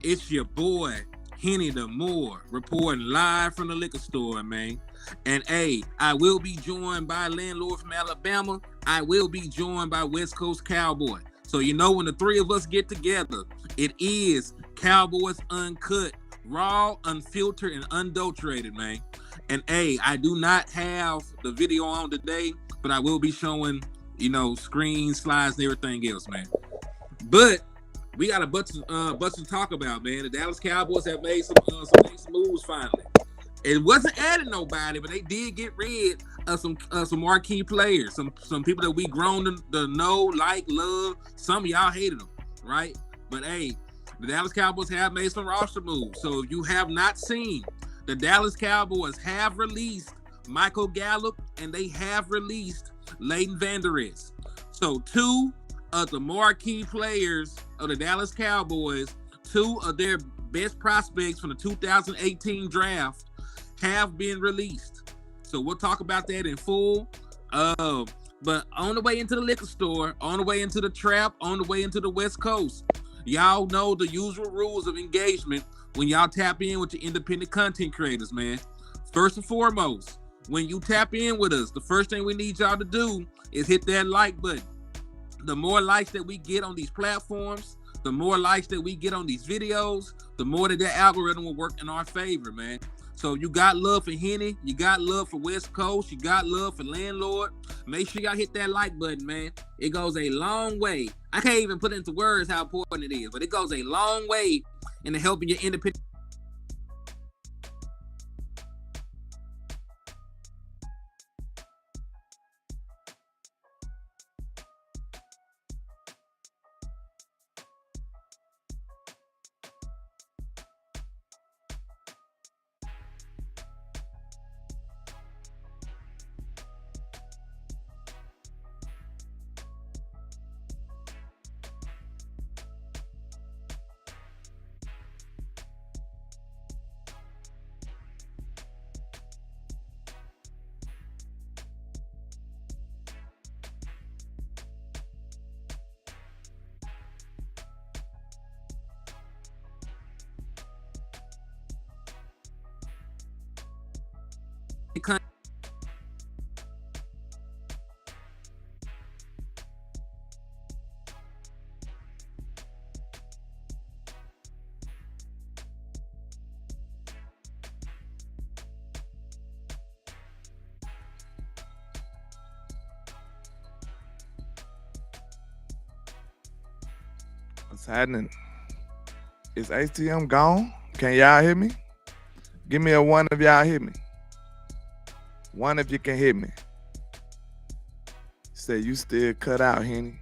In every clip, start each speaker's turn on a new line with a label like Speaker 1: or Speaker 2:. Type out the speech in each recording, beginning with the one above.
Speaker 1: It's your boy, Henny the Moore, reporting live from the liquor store, man. And hey, I will be joined by a landlord from Alabama. I will be joined by West Coast Cowboy. So you know when the three of us get together, it is Cowboys Uncut, raw, unfiltered, and unadulterated, man. And hey, I do not have the video on today, but I will be showing, screen slides and everything else, man. But we got a bunch to talk about, man. The Dallas Cowboys have made some moves finally. It wasn't adding nobody, but they did get rid of some marquee players, some people that we grown to know, like, love. Some of y'all hated them, right? But hey, the Dallas Cowboys have made some roster moves. So if you have not seen, the Dallas Cowboys have released Michael Gallup and they have released Leighton Vander Esch. So two of the marquee players of the Dallas Cowboys, two of their best prospects from the 2018 draft have been released. So we'll talk about that in full. But on the way into the liquor store, on the way into the trap, on the way into the West Coast, y'all know the usual rules of engagement when y'all tap in with your independent content creators, man. First and foremost, when you tap in with us, the first thing we need y'all to do is hit that like button. The more likes that we get on these platforms, the more likes that we get on these videos, the more that algorithm will work in our favor, man. So you got love for Henny, you got love for West Coast, you got love for Landlord. Make sure y'all hit that like button, man. It goes a long way. I can't even put into words how important it is, but it goes a long way in helping your independent.
Speaker 2: What's happening? Is ATM gone? Can y'all hear me? Give me a one if y'all hear me. One if you can hear me. Say you still cut out, Henny.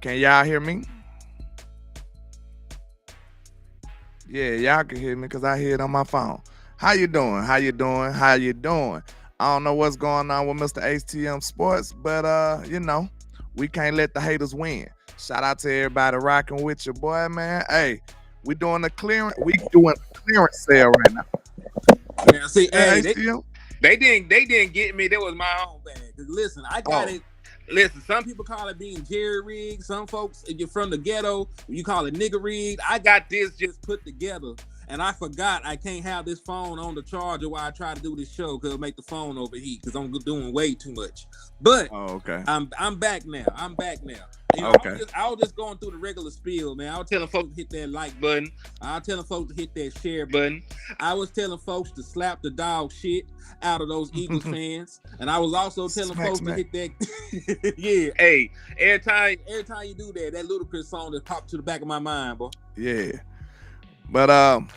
Speaker 2: Can y'all hear me? Yeah, y'all can hear me because I hear it on my phone. How you doing? How you doing? How you doing? I don't know what's going on with Mr. ATM Sports, but we can't let the haters win. Shout out to everybody rocking with your boy, man. Hey, we doing a clearance. We doing a clearance sale right now.
Speaker 1: Now, see, hey, they didn't get me. That was my own bag. Cause listen, I got it. Listen, some people call it being jerry rigged. Some folks, if you're from the ghetto, you call it nigga rigged. I got this just put together. And I forgot I can't have this phone on the charger while I try to do this show because it'll make the phone overheat because I'm doing way too much. But
Speaker 2: okay.
Speaker 1: I'm back now.
Speaker 2: Okay.
Speaker 1: I was just going through the regular spiel, man. I was telling folks to hit that like button. I was telling folks to hit that share button. I was telling folks to slap the dog shit out of those Eagles fans. And I was also telling folks to hit that. Yeah. Hey, every time you do that Ludacris song just popped to the back of my mind, boy.
Speaker 2: Yeah. But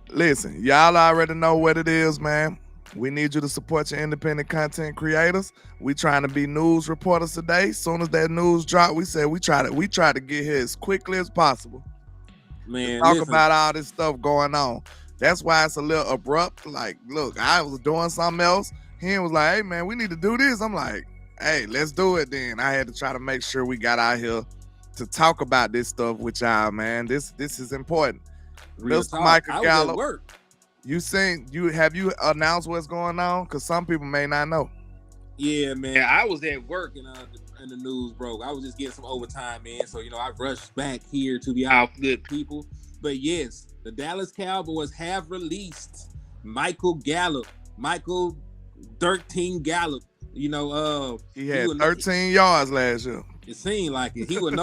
Speaker 2: listen, y'all already know what it is, man. We need you to support your independent content creators. We trying to be news reporters today. Soon as that news drop, we said we try to get here as quickly as possible.
Speaker 1: Man,
Speaker 2: talk about all this stuff going on. That's why it's a little abrupt. Like, look, I was doing something else. He was like, hey man, we need to do this. I'm like, hey, let's do it then. I had to try to make sure we got out here to talk about this stuff with y'all, man. This is important. Mr. Michael Gallup, have you announced what's going on? Because some people may not know.
Speaker 1: Yeah, man. I was at work and the news broke. I was just getting some overtime, man. So, I rushed back here to be out good people. But yes, the Dallas Cowboys have released Michael Gallup. Michael 13 Gallup.
Speaker 2: He
Speaker 1: he
Speaker 2: had
Speaker 1: would
Speaker 2: 13 yards last year.
Speaker 1: it seemed like it. He would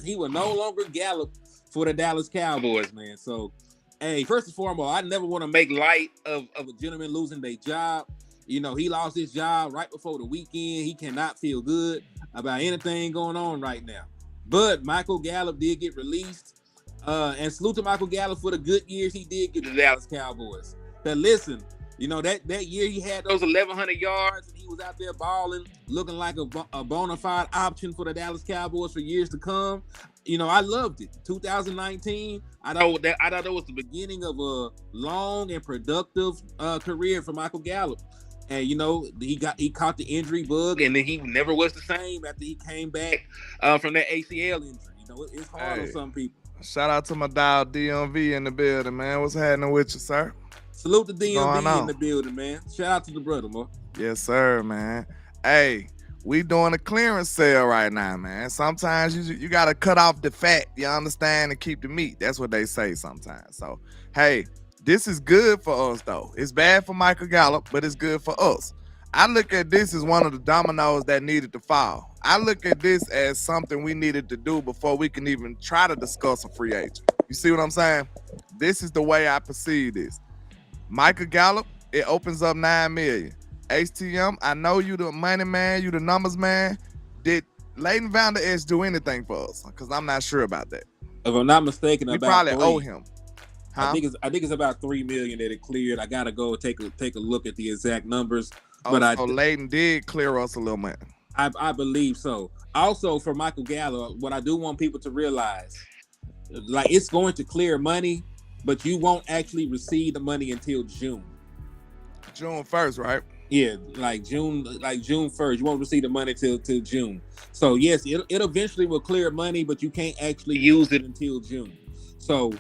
Speaker 1: he would no longer Gallup for the Dallas Cowboys, man. So, hey, first and foremost, I never want to make light of a gentleman losing their job. He lost his job right before the weekend. He cannot feel good about anything going on right now. But Michael Gallup did get released. And salute to Michael Gallup for the good years he did give the Dallas Cowboys. But listen, that year he had those 1,100 yards and he was out there balling, looking like a bona fide option for the Dallas Cowboys for years to come. I loved it. 2019, I thought that was the beginning of a long and productive career for Michael Gallup. And he caught the injury bug, and then he never was the same after he came back from that ACL injury. It's hard on some people.
Speaker 2: Shout out to my dog DMV in the building, man. What's happening with you, sir?
Speaker 1: Salute to DMV in the building, man. Shout out to the brother, man.
Speaker 2: Yes, sir, man. Hey, we doing a clearance sale right now, man. Sometimes you got to cut off the fat, you understand, and keep the meat. That's what they say sometimes. So, hey, this is good for us, though. It's bad for Michael Gallup, but it's good for us. I look at this as one of the dominoes that needed to fall. I look at this as something we needed to do before we can even try to discuss a free agent. You see what I'm saying? This is the way I perceive this. Michael Gallup, it opens up $9 million. HTM, I know you the money man, you the numbers man. Did Leighton Vander Esch do anything for us? Because I'm not sure about that.
Speaker 1: If I'm not mistaken,
Speaker 2: we probably owe him.
Speaker 1: Huh? I think it's about $3 million that it cleared. I gotta go take a look at the exact numbers. But
Speaker 2: so Leighton did clear us a little money.
Speaker 1: I believe so. Also, for Michael Gallup, what I do want people to realize, like, it's going to clear money, but you won't actually receive the money until June.
Speaker 2: June 1st, right?
Speaker 1: Yeah, like June 1st. You won't receive the money till June. So yes, it eventually will clear money, but you can't actually use it until June. So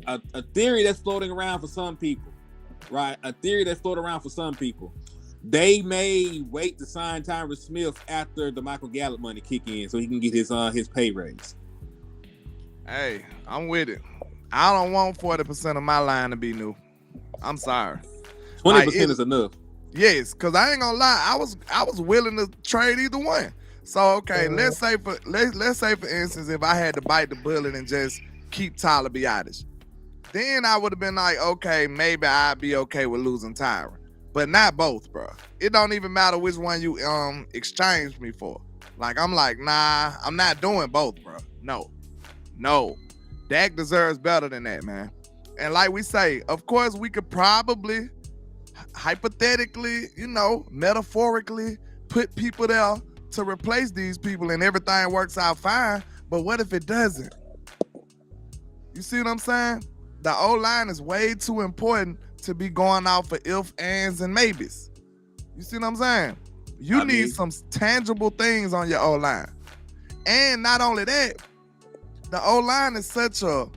Speaker 1: a theory that's floating around for some people, right? They may wait to sign Tyron Smith after the Michael Gallup money kick in, so he can get his pay raise.
Speaker 2: Hey, I'm with it. I don't want 40% of my line to be new. I'm sorry.
Speaker 1: 20% is enough.
Speaker 2: Yes, because I ain't gonna lie, I was willing to trade either one. So okay, let's say for instance, if I had to bite the bullet and just keep Tyler Biadasz, then I would have been like, okay, maybe I'd be okay with losing Tyron. But not both, bro. It don't even matter which one you exchange me for. Like, I'm like, nah, I'm not doing both, bro. No. Dak deserves better than that, man. And like we say, of course, we could probably, hypothetically, metaphorically, put people there to replace these people and everything works out fine. But what if it doesn't? You see what I'm saying? The O-line is way too important to be going out for ifs, ands, and maybes. You see what I'm saying? You need some tangible things on your O-line. And not only that, the O-line is such a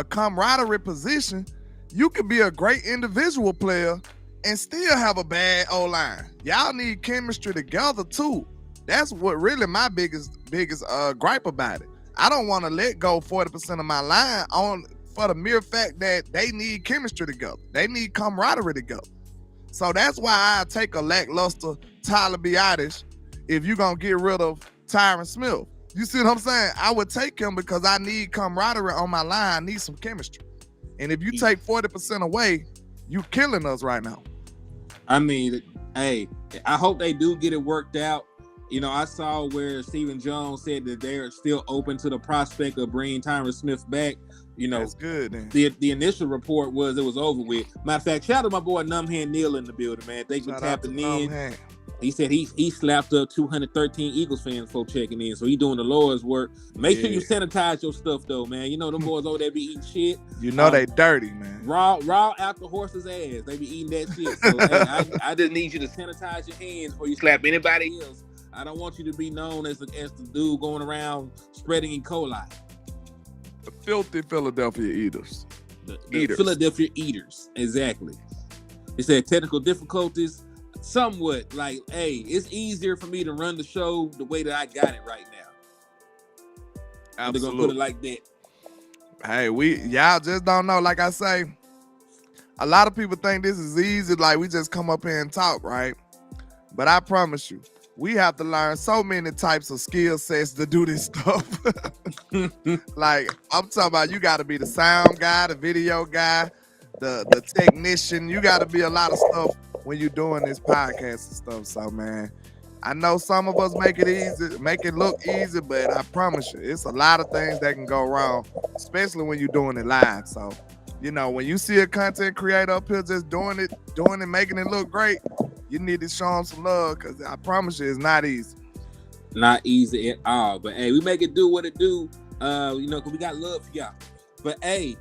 Speaker 2: camaraderie position. You could be a great individual player and still have a bad O-line. Y'all need chemistry together too. That's what really my biggest gripe about it. I don't want to let go 40% of my line for the mere fact that they need chemistry together. They need camaraderie together. So that's why I take a lackluster Tyler Biadasz if you're going to get rid of Tyron Smith. You see what I'm saying? I would take him because I need camaraderie on my line. I need some chemistry. And if you take 40% away, you killing us right now.
Speaker 1: I mean, hey, I hope they do get it worked out. I saw where Stephen Jones said that they're still open to the prospect of bringing Tyron Smith back.
Speaker 2: That's good. Then.
Speaker 1: The initial report was it was over with. Matter of fact, shout out to my boy Numhand Neal in the building, man. Thanks for tapping in. Numhand. He said he slapped up 213 Eagles fans for checking in, so he doing the Lord's work. Make sure you sanitize your stuff though, man. Them boys over there be eating shit.
Speaker 2: They dirty, man.
Speaker 1: Raw out the horse's ass. They be eating that shit. So hey, I just need you to sanitize your hands before you slap anybody else. I don't want you to be known as the dude going around spreading E. coli.
Speaker 2: The filthy Philadelphia eaters.
Speaker 1: The Philadelphia eaters, exactly. It said technical difficulties. Somewhat like, hey, it's easier for me to run the show the way that I got it right now.
Speaker 2: Absolutely.
Speaker 1: They're gonna put it like that.
Speaker 2: Hey, y'all just don't know. Like I say, a lot of people think this is easy. Like we just come up here and talk, right? But I promise you, we have to learn so many types of skill sets to do this stuff. Like I'm talking about, you got to be the sound guy, the video guy, the technician. You got to be a lot of stuff when you're doing this podcast and stuff. So man, I know some of us make it easy, make it look easy, but I promise you, it's a lot of things that can go wrong, especially when you're doing it live. So, when you see a content creator up here just doing it, making it look great, you need to show them some love, because I promise you, it's not easy.
Speaker 1: Not easy at all. But hey, we make it do what it do, because we got love for y'all. But hey,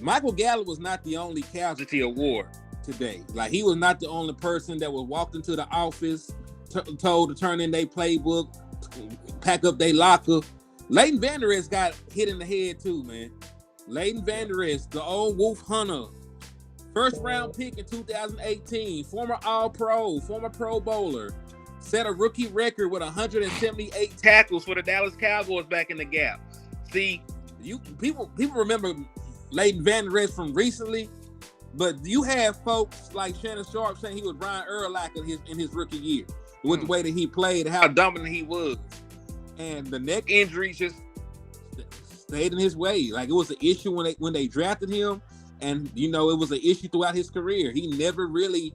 Speaker 1: Michael Gallup was not the only casualty of war today. Like, he was not the only person that was walked into the office, told to turn in their playbook, pack up their locker. Leighton Vander Esch got hit in the head too, man. Leighton Vander Esch, the old Wolf Hunter, first round pick in 2018, former All-Pro, former Pro Bowler, set a rookie record with 178 tackles for the Dallas Cowboys back in the gap. See, people remember Leighton Vander Esch from recently, but you have folks like Shannon Sharp saying he was Brian Urlacher in his rookie year, with the way that he played, how dominant he was. And the neck injuries just stayed in his way. Like, it was an issue when they drafted him, and it was an issue throughout his career. He never really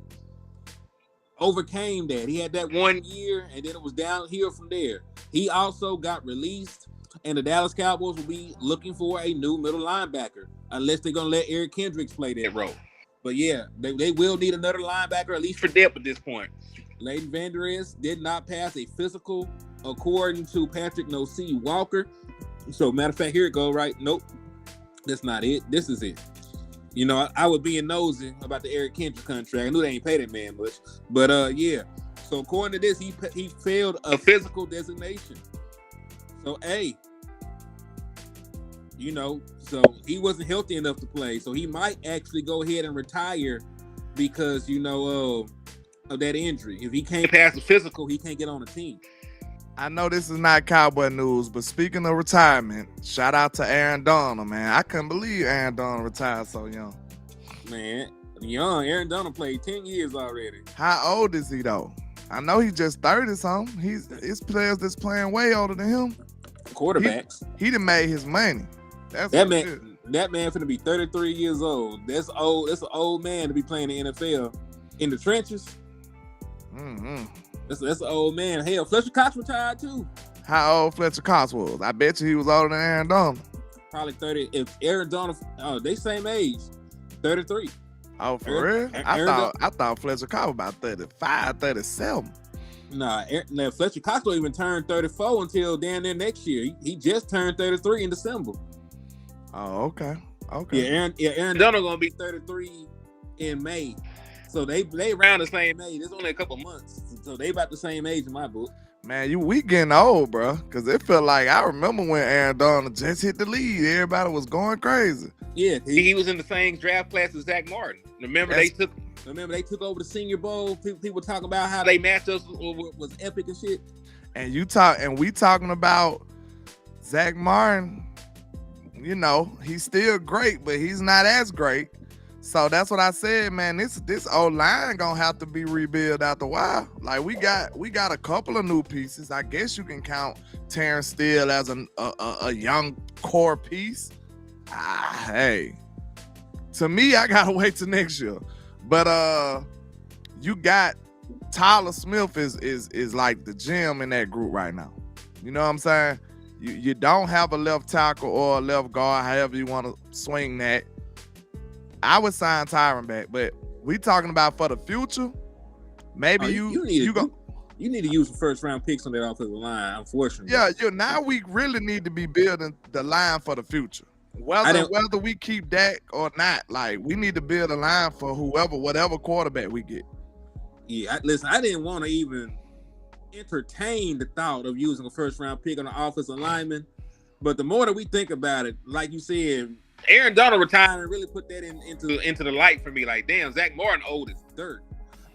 Speaker 1: overcame that. He had that 1 year, and then it was downhill from there. He also got released, and the Dallas Cowboys will be looking for a new middle linebacker, unless they're going to let Eric Kendricks play that role. But yeah, they will need another linebacker, at least for depth at this point. Leighton Vander Esch did not pass a physical, according to Patrick No-C Walker. So, matter of fact, here it go, right? Nope, that's not it. This is it. I was being nosy about the Eric Kendricks contract. I knew they ain't paid that man much. But, yeah. So, according to this, he failed a physical designation. So, hey, so he wasn't healthy enough to play. So, he might actually go ahead and retire because, of that injury. If he can't pass the physical, he can't get on the team.
Speaker 2: I know this is not Cowboy news, but speaking of retirement, shout out to Aaron Donald, man. I couldn't believe Aaron Donald retired so young.
Speaker 1: Man, young. Aaron Donald played 10 years already.
Speaker 2: How old is he, though? I know he's just 30-something. His players that's playing way older than him.
Speaker 1: Quarterbacks.
Speaker 2: He done made his money.
Speaker 1: That man finna be 33 years old. That's old. That's an old man to be playing the NFL in the trenches.
Speaker 2: Mm-hmm.
Speaker 1: That's an old man. Hell, Fletcher Cox retired too.
Speaker 2: How old Fletcher Cox was? I bet you he was older than Aaron Donald.
Speaker 1: Probably 30. If Aaron Donald, they same age, 33.
Speaker 2: Oh, for real? I thought Fletcher Cox was about 35, 37.
Speaker 1: Nah, Fletcher Cox don't even turn 34 until down there next year. He just turned 33 in December.
Speaker 2: Oh, okay.
Speaker 1: Yeah, Aaron Donald gonna be 33 in May. So they around the same age. It's only a couple months. So they about the same age in my book.
Speaker 2: Man, we getting old, bro. Because it felt like, I remember when Aaron Donald just hit the lead. Everybody was going crazy.
Speaker 1: Yeah, he was in the same draft class as Zach Martin. Remember they took over the Senior Bowl. People talking about how they matchups was epic and shit.
Speaker 2: And we talking about Zach Martin. He's still great, but he's not as great. So that's what I said, man. This old line gonna have to be rebuilt after a while. Like, we got a couple of new pieces. I guess you can count Terrence Steele as a young core piece. Hey, to me, I gotta wait till next year. But you got Tyler Smith is like the gem in that group right now. You know what I'm saying? You don't have a left tackle or a left guard, however you want to swing that. I would sign Tyron back, but we talking about for the future. Maybe you need to use
Speaker 1: the first round picks on that offensive line, unfortunately.
Speaker 2: Yeah. Now we really need to be building the line for the future. Whether we keep Dak or not, like, we need to build a line for whatever quarterback we get.
Speaker 1: Yeah, listen, I didn't want to even entertain the thought of using a first round pick on an offensive lineman, but the more that we think about it, like you said, Aaron Donald retiring really put that into the light for me. Like, damn, Zach Martin old as dirt.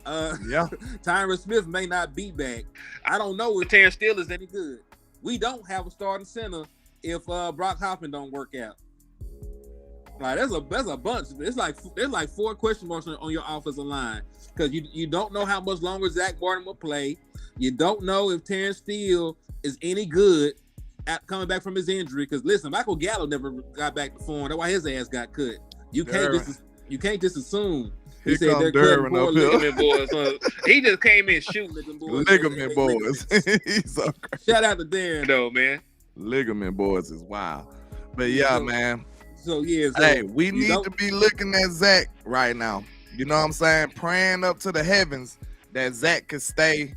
Speaker 2: Yeah.
Speaker 1: Tyron Smith may not be back. I don't know if Terrence Steele is any good. We don't have a starting center if Brock Hoffman don't work out. Like that's a bunch. It's like there's like 4 question marks on your offensive line because you don't know how much longer Zach Martin will play. You don't know if Terrence Steele is any good at coming back from his injury. Because listen, Michael Gallup never got back to form. That's why his ass got cut. You can't just assume. He said they're cutting poor ligament boys. He just came in shooting at them boys.
Speaker 2: Ligament boys. He's so crazy.
Speaker 1: Shout out to Darren though, man.
Speaker 2: Ligament boys is wild. But yeah, man.
Speaker 1: So yeah,
Speaker 2: hey, we need to be looking at Zach right now. You know what I'm saying? Praying up to the heavens that Zach could stay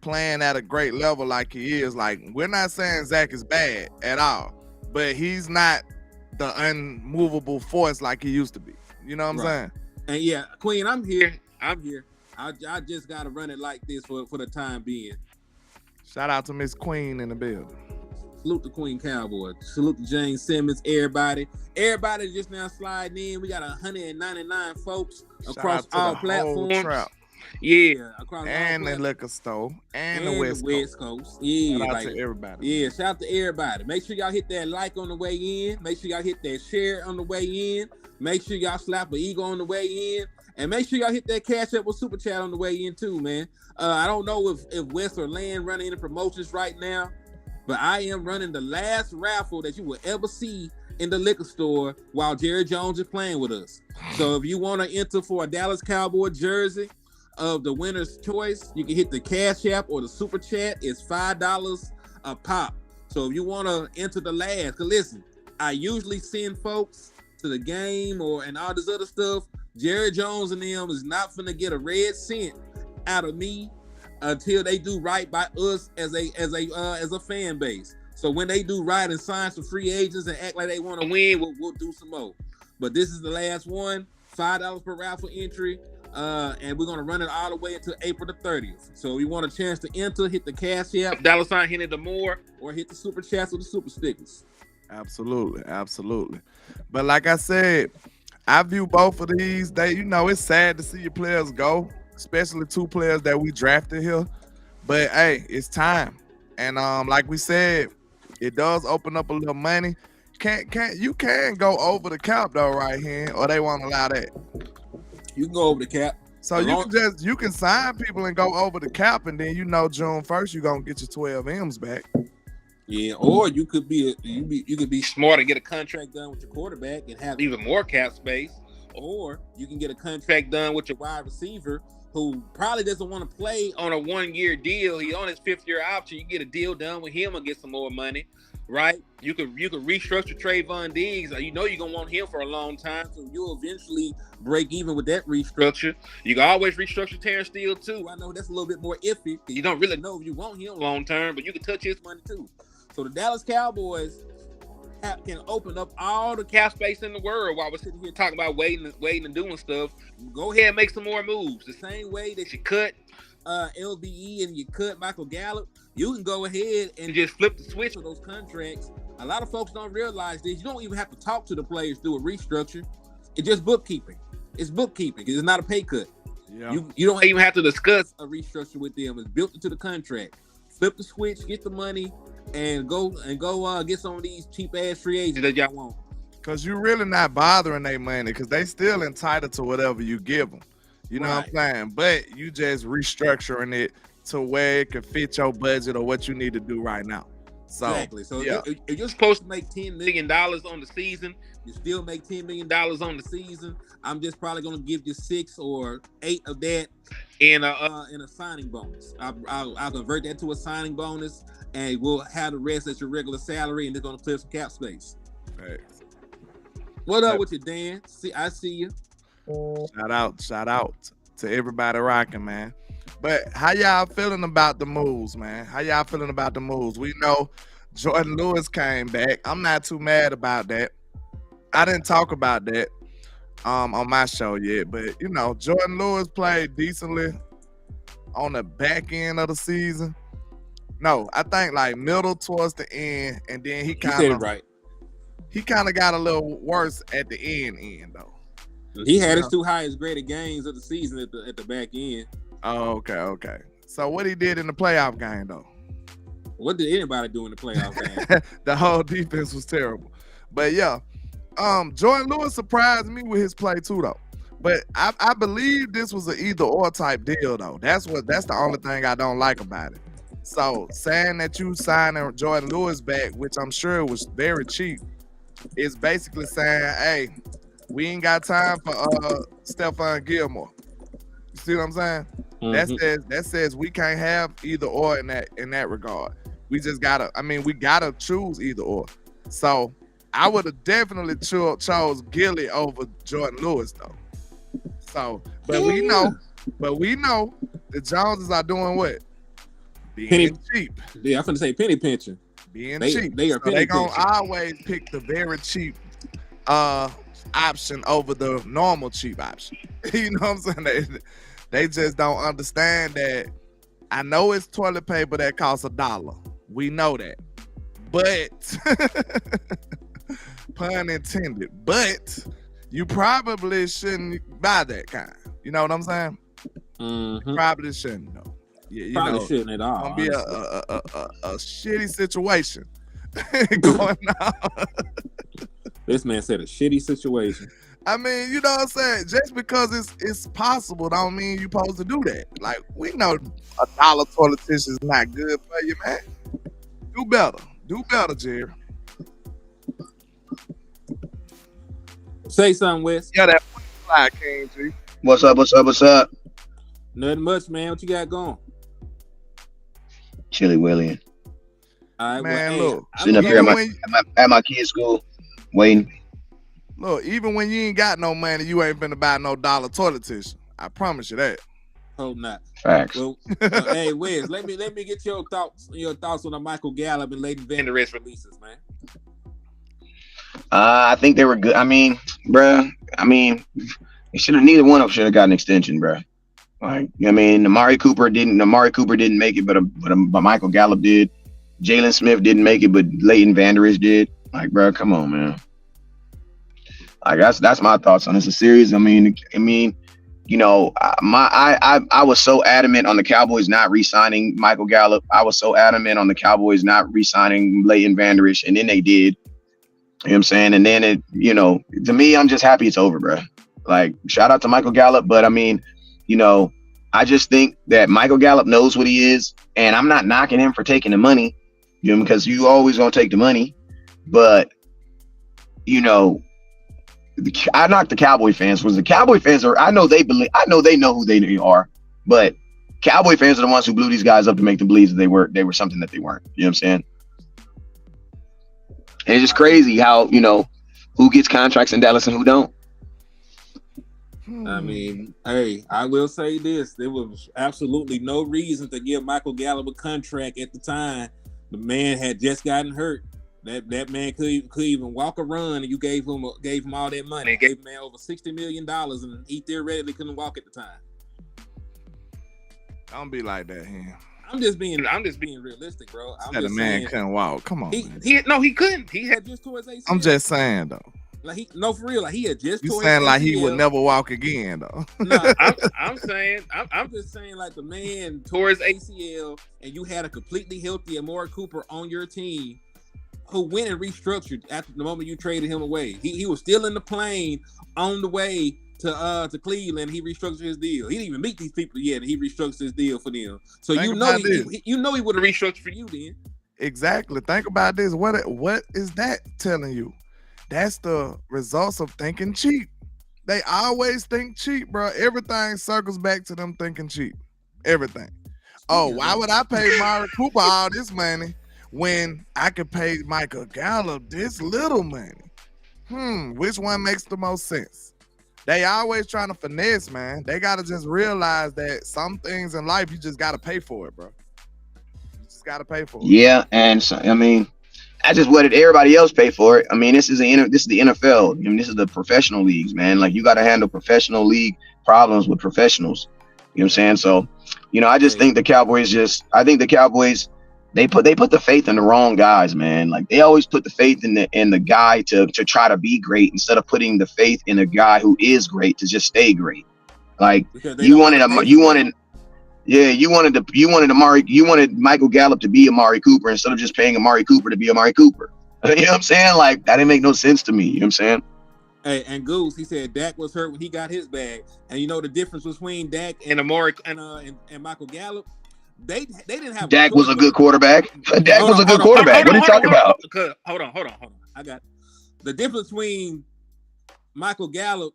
Speaker 2: playing at a great level like he is. Like, we're not saying Zach is bad at all, but he's not the unmovable force like he used to be. You know what I'm saying?
Speaker 1: And yeah, Queen, I'm here. I just gotta run it like this for the time being.
Speaker 2: Shout out to Miss Queen in the building.
Speaker 1: Salute the Queen Cowboys. Salute to James Simmons, everybody just now sliding in. We got 199 folks across all platforms. Yeah, across
Speaker 2: and the liquor store and the West Coast.
Speaker 1: Yeah,
Speaker 2: shout out to everybody.
Speaker 1: Yeah, shout out to everybody. Make sure y'all hit that like on the way in. Make sure y'all hit that share on the way in. Make sure y'all slap an ego on the way in. And make sure y'all hit that cash up with super chat on the way in too, man. I don't know if West or Land running any promotions right now, but I am running the last raffle that you will ever see in the liquor store while Jerry Jones is playing with us. So if you want to enter for a Dallas Cowboy jersey of the winner's choice, you can hit the Cash App or the Super Chat. It's $5 a pop. So if you want to enter the last, because listen, I usually send folks to the game and all this other stuff. Jerry Jones and them is not finna get a red cent out of me until they do right by us as a fan base. So when they do right and sign some free agents and act like they want to win, we'll do some more. But this is the last one, $5 per raffle entry, and we're gonna run it all the way until April the 30th. So if you want a chance to enter, hit the Cash App, $ Henny the More, or hit the Super Chats or the Super Stickers.
Speaker 2: Absolutely. But like I said, I view both of these. It's sad to see your players go, especially 2 players that we drafted here. But hey, it's time. And like we said, it does open up a little money. You can go over the cap though right here, or they won't allow that.
Speaker 1: You can go over the cap.
Speaker 2: So you can sign people and go over the cap, and then June 1st you're gonna get your 12 M's back.
Speaker 1: Yeah, or you could be smart and get a contract done with your quarterback and have even more cap space. Or you can get a contract done with your wide receiver who probably doesn't want to play on a 1-year deal. He's on his 5th-year option. You get a deal done with him and get some more money, right? You could restructure Trayvon Diggs. You're gonna want him for a long time, so you'll eventually break even with that restructure. You can always restructure Terrence Steele too. I know that's a little bit more iffy. You don't really know if you want him long term, but you can touch his money too. So the Dallas Cowboys can open up all the cap space in the world while we're sitting here talking about waiting and doing stuff. Go ahead and make some more moves. The same way that you cut LBE and you cut Michael Gallup, you can go ahead and just flip the switch on those contracts. A lot of folks don't realize this. You don't even have to talk to the players through a restructure. It's just bookkeeping. It's bookkeeping. It's not a pay cut. Yeah. You don't even have to discuss a restructure with them. It's built into the contract. Flip the switch, get the money, and go get some of these cheap ass free agents that y'all want.
Speaker 2: Cause you're really not bothering their money, cause they still entitled to whatever you give them. You know what I'm saying? But you just restructuring it to where it can fit your budget or what you need to do right now. So,
Speaker 1: exactly. So if you're supposed to make $10 million on the season, you still make $10 million on the season. I'm just probably going to give you 6 or 8 of that in a signing bonus. I'll convert that to a signing bonus, and we'll have the rest as your regular salary, and they're going to clear some cap space.
Speaker 2: Right.
Speaker 1: What up with you, Dan? I see you.
Speaker 2: Shout out to everybody rocking, man. But how y'all feeling about the moves, man? How y'all feeling about the moves? We know Jordan Lewis came back. I'm not too mad about that. I didn't talk about that on my show yet, but Jordan Lewis played decently on the back end of the season. No, I think like middle towards the end, and then he kind of got a little worse at the end though.
Speaker 1: He had his 2 highest graded games of the season at the back end.
Speaker 2: Oh, okay. So what he did in the playoff game though?
Speaker 1: What did anybody do in the playoff game?
Speaker 2: The whole defense was terrible. But yeah, Jordan Lewis surprised me with his play too, though. But I believe this was an either or type deal, though. That's the only thing I don't like about it. So saying that you signing Jordan Lewis back, which I'm sure was very cheap, is basically saying, hey, we ain't got time for Stephon Gilmore. You see what I'm saying?
Speaker 1: Mm-hmm.
Speaker 2: That says we can't have either or in that regard. We just we gotta choose either or. So I would have definitely chose Gilly over Jordan Lewis though. So, but we know the Joneses are doing what? Being cheap.
Speaker 1: Yeah, I'm finna say penny pinching.
Speaker 2: Being cheap.
Speaker 1: They are penny
Speaker 2: they gonna
Speaker 1: pinching.
Speaker 2: always pick the very cheap option over the normal cheap option. You know what I'm saying? They just don't understand that. I know it's toilet paper that costs $1. We know that. But pun intended. But you probably shouldn't buy that kind. You know what I'm saying?
Speaker 1: Mm-hmm.
Speaker 2: Probably shouldn't though. Yeah,
Speaker 1: probably shouldn't at all.
Speaker 2: Gonna be a shitty situation going on.
Speaker 1: This man said a shitty situation.
Speaker 2: I mean, you know what I'm saying? Just because it's possible don't mean you're supposed to do that. Like, we know $1 toilet tissue is not good for you, man. Do better. Do better, Jerry.
Speaker 1: Say something, Wes.
Speaker 2: Yeah, that fly came, G.
Speaker 3: What's up?
Speaker 1: Nothing much, man. What you got going?
Speaker 3: Chili William.
Speaker 1: All right,
Speaker 2: man,
Speaker 1: well,
Speaker 2: look.
Speaker 3: Sitting up here at my kid's school, waiting.
Speaker 2: Look, even when you ain't got no money, you ain't finna buy no $1 toilet tissue. I promise you that.
Speaker 1: Hope not.
Speaker 3: Facts.
Speaker 1: Well, hey, Wes, let me get your thoughts on the Michael Gallup and Leighton Vander Esch releases, man.
Speaker 3: I think they were good. I mean, bruh. Neither one of them should have got an extension, bruh. Like, I mean, Amari Cooper didn't make it, but Michael Gallup did. Jalen Smith didn't make it, but Leighton Vander Esch did. Like, bruh, come on, man. Like, that's my thoughts on this. A series. I mean, you know, I was so adamant on the Cowboys not re-signing Michael Gallup. I was so adamant on the Cowboys not re-signing Leighton Vander Esch, and then they did. You know what I'm saying? And then it, you know, to me, I'm just happy it's over, bro. Like, shout out to Michael Gallup, but I mean, you know, I just think that Michael Gallup knows what he is, and I'm not knocking him for taking the money, you know, because you always gonna take the money. But, you know, I knock the Cowboy fans because the Cowboy fans I know they know who they are, but Cowboy fans are the ones who blew these guys up to make them believe that they were something that they weren't. You know what I'm saying? And it's just crazy how, you know, who gets contracts in Dallas and who don't.
Speaker 1: I mean, hey, I will say this. There was absolutely no reason to give Michael Gallup a contract at the time. The man had just gotten hurt. That man could even walk or run, and you gave him all that money. Gave the man over $60 million, and he theoretically couldn't walk at the time.
Speaker 2: Don't be like that, man.
Speaker 1: I'm just being realistic, bro.
Speaker 2: The man couldn't walk. Come on.
Speaker 1: He couldn't. He had just tore his ACL.
Speaker 2: I'm just saying though.
Speaker 1: Like for real. Like he had just.
Speaker 2: You saying like he would never walk again though?
Speaker 1: No, I'm just saying like the man tore his ACL, and you had a completely healthy Amari Cooper on your team, who went and restructured after the moment you traded him away. He was still in the plane on the way to Cleveland. He restructured his deal. He didn't even meet these people yet, and he restructured his deal for them. So he would have restructured for you then.
Speaker 2: Exactly. Think about this. What is that telling you? That's the results of thinking cheap. They always think cheap, bro. Everything circles back to them thinking cheap. Everything. Oh, why would I pay Amari Cooper all this money when I could pay Michael Gallup this little money? Which one makes the most sense? They always trying to finesse, man. They got to just realize that some things in life, you just got to pay for it, bro. You just got to pay for it.
Speaker 3: Yeah, and so, I mean, I just what did everybody else pay for it? I mean, this is the NFL. I mean, this is the professional leagues, man. Like, you got to handle professional league problems with professionals. You know what I'm saying? So, you know, I just think the Cowboys they put the faith in the wrong guys, man. Like, they always put the faith in the guy to try to be great instead of putting the faith in a guy who is great to just stay great. Like, you wanted Michael Gallup to be Amari Cooper instead of just paying Amari Cooper to be Amari Cooper. You know what I'm saying? Like that didn't make no sense to me. You know what I'm saying?
Speaker 1: Hey, and Goose, he said Dak was hurt when he got his bag, and you know the difference between Dak and Amari and Michael Gallup. They didn't have a
Speaker 3: Dak was
Speaker 1: choice
Speaker 3: a
Speaker 1: but
Speaker 3: good quarterback. Dak
Speaker 1: hold
Speaker 3: was
Speaker 1: on,
Speaker 3: a good
Speaker 1: hold on, hold on,
Speaker 3: quarterback. What are you talking about?
Speaker 1: hold on. I got the difference between Michael Gallup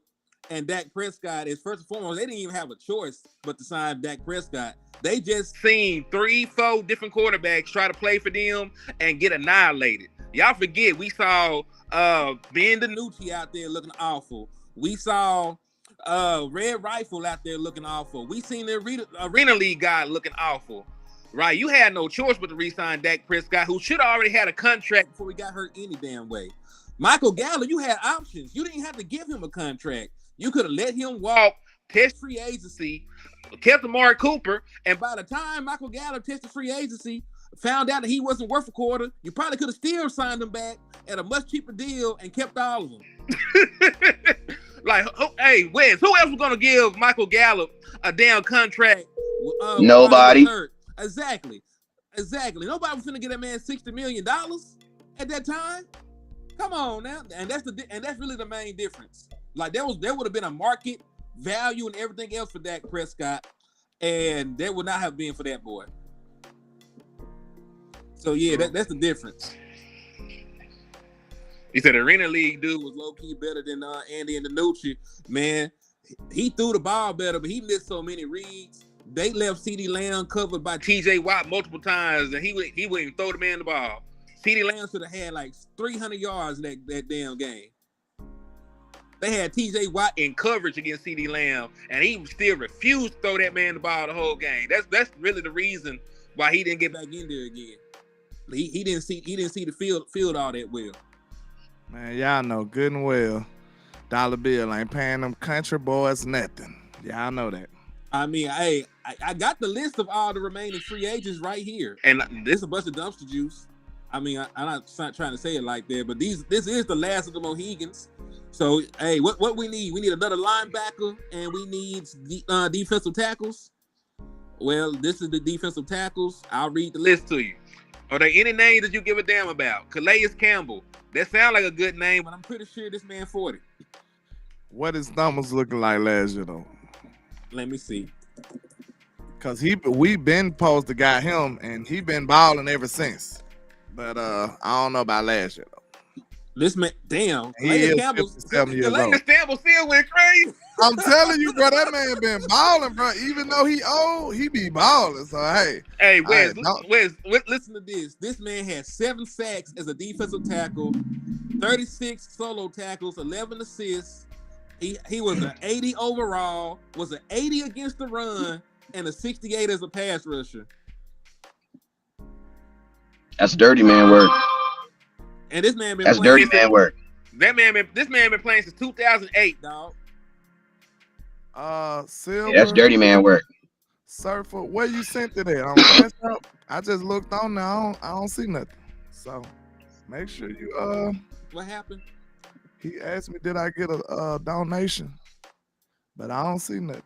Speaker 1: and Dak Prescott is first and foremost, they didn't even have a choice but to sign Dak Prescott. They just seen 3-4 different quarterbacks try to play for them and get annihilated. Y'all forget we saw Ben DiNucci out there looking awful. We saw Red Rifle out there looking awful. We seen the Arena League guy looking awful. Right, you had no choice but to re-sign Dak Prescott, who should have already had a contract before he got hurt any damn way. Michael Gallup, you had options. You didn't have to give him a contract. You could have let him walk, test free agency, kept Amari Cooper, and by the time Michael Gallup tested free agency, found out that he wasn't worth a quarter, you probably could have still signed him back at a much cheaper deal and kept all of them. Like, hey, Wes, who else was going to give Michael Gallup a damn contract?
Speaker 3: Nobody.
Speaker 1: Exactly. Nobody was going to get that man $60 million at that time. Come on now, and that's really the main difference. Like there would have been a market value and everything else for Dak Prescott, and there would not have been for that boy. So yeah, that's the difference. He said the Arena League dude was low key better than Andy and DiNucci. Man, he threw the ball better, but he missed so many reads. They left CeeDee Lamb covered by T.J. Watt multiple times, and he wouldn't even throw the man the ball. CeeDee Lamb should have had like 300 yards in that damn game. They had T.J. Watt in coverage against CeeDee Lamb, and he still refused to throw that man the ball the whole game. That's really the reason why he didn't get back in there again. He didn't see the field all that well.
Speaker 2: Man, y'all know good and well Dollar Bill ain't paying them country boys nothing. Y'all know that.
Speaker 1: I mean, hey, I got the list of all the remaining free agents right here, and this is a bunch of dumpster juice. I mean, I'm not trying to say it like that, but this is the last of the Mohegans. So, hey, what we need? We need another linebacker, and we need defensive tackles. Well, this is the defensive tackles. I'll read the list to you. Are there any names that you give a damn about? Calais Campbell. That sounds like a good name, but I'm pretty sure this man 40.
Speaker 2: What his numbers looking like last year, though?
Speaker 1: Let me see.
Speaker 2: Because we been supposed to got him, and he been balling ever since. But I don't know about last year, though.
Speaker 1: This man, damn.
Speaker 2: He is 57 years old.
Speaker 1: Campbell still went crazy.
Speaker 2: I'm telling you, bro, that man been balling, bro. Even though he old, he be balling. So,
Speaker 1: hey, Wes, listen to this. This man had 7 sacks as a defensive tackle, 36 solo tackles, 11 assists. He was an 80 overall, was an 80 against the run, and a 68 as a pass rusher.
Speaker 3: That's dirty man work.
Speaker 1: And this man been
Speaker 3: That's dirty man work.
Speaker 1: This man been playing since 2008, dog.
Speaker 2: Silver.
Speaker 3: Yeah, that's dirty man work.
Speaker 2: Surfer, where you sent it at? On Cash App? I just looked on now. I don't see nothing. So make sure you
Speaker 1: What happened?
Speaker 2: He asked me, did I get a donation? But I don't see nothing.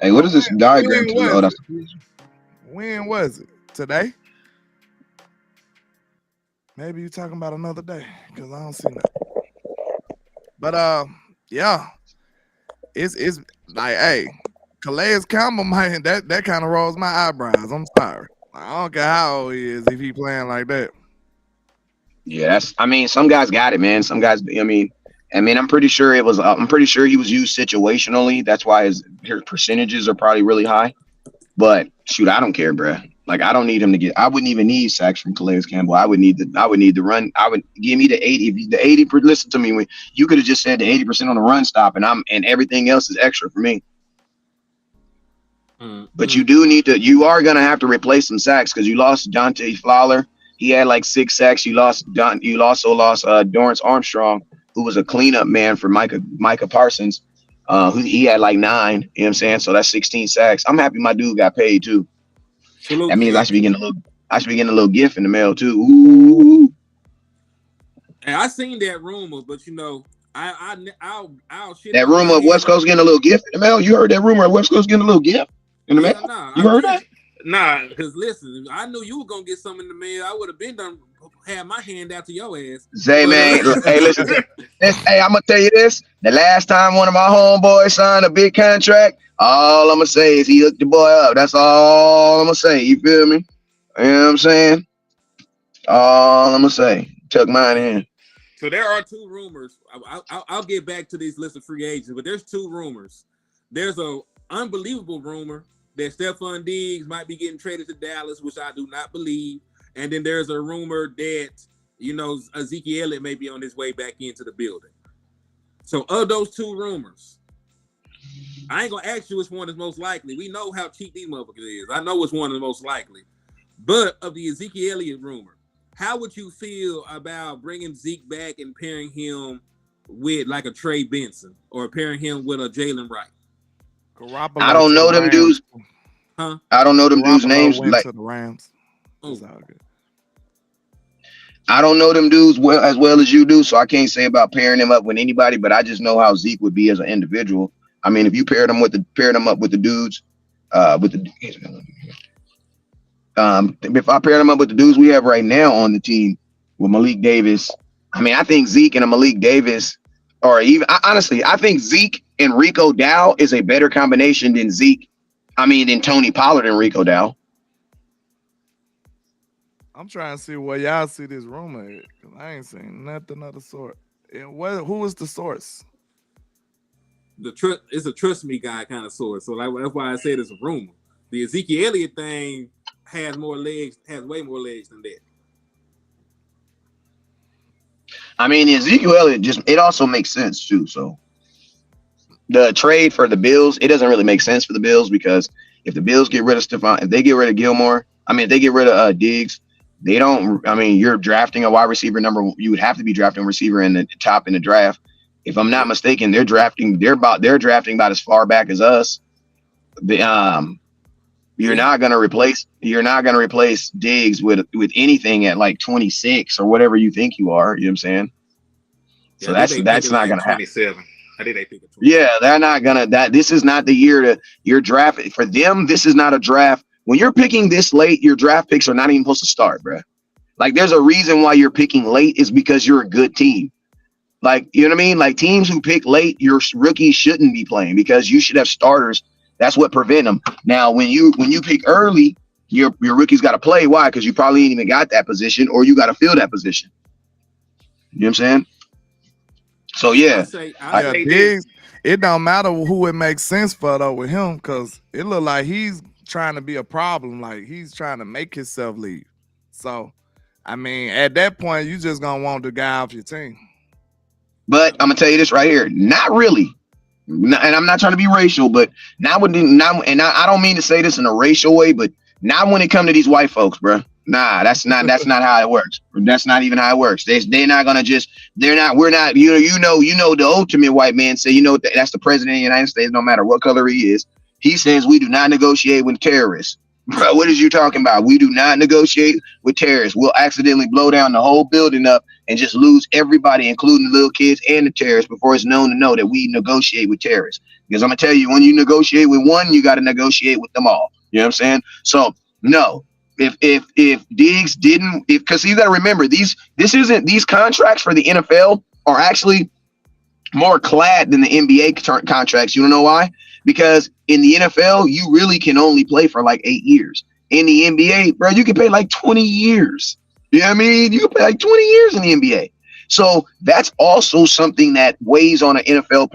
Speaker 3: Hey, what is this diagram?
Speaker 2: When was it? Today? Maybe you're talking about another day, because I don't see nothing. But yeah. It's like, hey, Calais Campbell, man, that kind of rolls my eyebrows. I'm sorry. I don't care how old he is if he playing like that.
Speaker 3: Yeah, some guys got it, man. Some guys, I'm pretty sure he was used situationally. That's why his percentages are probably really high. But shoot, I don't care, bro. Like, I don't need him to get. I wouldn't even need sacks from Calais Campbell. I would need the run. I would give me the 80. If the 80, listen to me. When you could have just said the 80% on the run stop, and everything else is extra for me. Mm-hmm. But you are gonna have to replace some sacks because you lost Dante Fowler. He had like 6 sacks. You also lost Dorrance Armstrong, who was a cleanup man for Micah Parsons. He had like 9. You know what I'm saying? So that's 16 sacks. I'm happy my dude got paid too. That means I should be getting a little gift in the mail too. Ooh.
Speaker 1: And I seen that rumor, but I'll shit.
Speaker 3: That rumor of West Coast getting a little gift in the mail. You heard that rumor of West Coast getting a little gift in the mail?
Speaker 1: Nah,
Speaker 3: you heard that?
Speaker 1: Nah, because listen, I knew you were gonna get something in the mail. I would have been done have my hand out to your ass.
Speaker 3: Zay,
Speaker 1: But
Speaker 3: man, hey, listen. Hey, I'm gonna tell you this. The last time one of my homeboys signed a big contract, all I'm gonna say is he hooked the boy up. That's all I'm gonna say. You feel me? You know what I'm saying? All I'm gonna say. Tuck mine in.
Speaker 1: So there are two rumors. I'll get back to these list of free agents, but there's two rumors. There's a unbelievable rumor that Stephon Diggs might be getting traded to Dallas, which I do not believe. And then there's a rumor that, Ezekiel Elliott may be on his way back into the building. So of those two rumors, I ain't going to ask you which one is most likely. We know how cheap these motherfuckers is. I know which one is most likely. But of the Ezekiel Elliott rumor, how would you feel about bringing Zeke back and pairing him with like a Trey Benson or pairing him with a Jalen Wright?
Speaker 3: I don't know them dudes.
Speaker 1: Huh?
Speaker 3: I don't know them dudes' names.
Speaker 2: Went to the Rams.
Speaker 1: Oh.
Speaker 2: It's all good.
Speaker 3: I don't know them dudes as well as you do, so I can't say about pairing them up with anybody. But I just know how Zeke would be as an individual. I mean, if you pair them up with the dudes, if I pair them up with the dudes we have right now on the team with Malik Davis, I mean, I think Zeke and a Malik Davis, or even honestly, I think Zeke and Rico Dow is a better combination than than Tony Pollard and Rico Dow.
Speaker 2: I'm trying to see where y'all see this rumor at, because I ain't seen nothing of the sort. And who is the source?
Speaker 1: It's a trust me guy kind of source. So that's why I said it's a rumor. The Ezekiel Elliott thing has way more legs than that.
Speaker 3: I mean, Ezekiel Elliott it also makes sense too. So the trade for the Bills, it doesn't really make sense for the Bills, because if the Bills get rid of Stephon, if they get rid of Gilmore, if they get rid of Diggs, they don't. You're drafting a wide receiver you would have to be drafting a receiver in the top in the draft. If I'm not mistaken, they're drafting about as far back as us. You're not gonna replace Diggs with anything at like 26 or whatever you think you are. You know what I'm saying? So that's not gonna happen.
Speaker 1: 27. I think they think of 27.
Speaker 3: Yeah, they're not gonna. This is not the year you're drafting for them. This is not a draft. When you're picking this late, your draft picks are not even supposed to start, bro. Like, there's a reason why you're picking late is because you're a good team. Like, you know what I mean? Like, teams who pick late, your rookies shouldn't be playing, because you should have starters. That's what prevent them. Now, when you pick early, your rookies got to play. Why? Because you probably ain't even got that position, or you got to fill that position. You know what I'm saying? So yeah,
Speaker 1: I say
Speaker 2: Diggs, it don't matter who it makes sense for though with him, because it look like he's trying to be a problem. Like, he's trying to make himself leave. So, at that point, you just gonna want the guy off your team.
Speaker 3: But I'm gonna tell you this right here, not really. And I'm not trying to be racial, but I don't mean to say this in a racial way, but not when it comes to these white folks, bro. Nah, that's not how it works. That's not even how it works. They're not gonna we're not, the ultimate white man say, that's the president of the United States, no matter what color he is. He says we do not negotiate with terrorists. Bro, what is you talking about? We do not negotiate with terrorists. We'll accidentally blow down the whole building up and just lose everybody, including the little kids and the terrorists, before it's known to know that we negotiate with terrorists. Because I'm gonna tell you, when you negotiate with one, you got to negotiate with them all. You know what I'm saying? So no, if Diggs didn't, because you got to remember, these contracts for the NFL are actually more clad than the NBA contracts. You don't know why? Because in the NFL, you really can only play for like 8 years. In the NBA, bro, you can pay like 20 years. You know what I mean? You can play like 20 years in the NBA. So that's also something that weighs on an NFL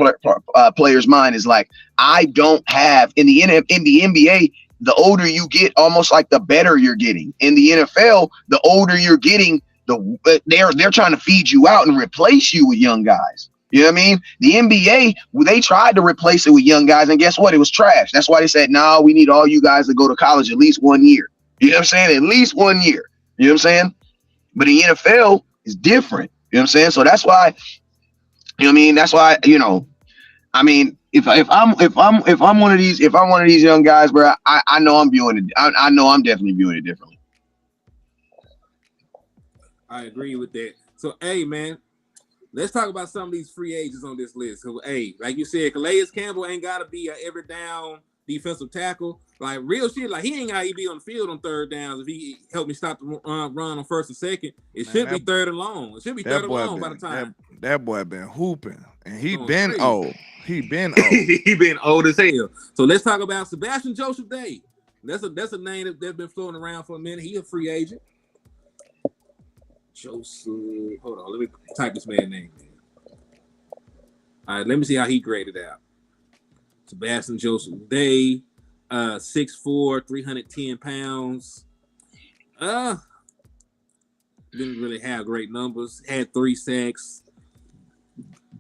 Speaker 3: player's mind, is like, I don't have in the NBA, the older you get, almost like the better you're getting. In the NFL, the older you're getting, they're trying to feed you out and replace you with young guys. You know what I mean? The NBA, they tried to replace it with young guys, and guess what? It was trash. That's why they said, no, we need all you guys to go to college at least 1 year. You know what I'm saying? At least 1 year. You know what I'm saying? But the NFL is different. You know what I'm saying? So that's why, you know what I mean? That's why, if I'm one of these young guys, bro, I know I'm viewing it. I know I'm definitely viewing it differently.
Speaker 1: I agree with that. So, hey, man, let's talk about some of these free agents on this list. So, hey, like you said, Calais Campbell ain't got to be a every down defensive tackle. Like real shit. Like he ain't gotta be on the field on third downs if he helped me stop the run on first and second. It should be third and long. It should be third and long by the time.
Speaker 2: That boy been hooping, and he
Speaker 1: Going
Speaker 2: been
Speaker 1: crazy.
Speaker 2: old. He been old.
Speaker 1: He been old as hell. So let's talk about Sebastian Joseph Day. That's a name that's been floating around for a minute. He a free agent. Joseph. Hold on. Let me type this man's name in. All right, let me see how he graded out. Sebastian Joseph Day, 6'4", 310 pounds. Didn't really have great numbers. Had 3 sacks.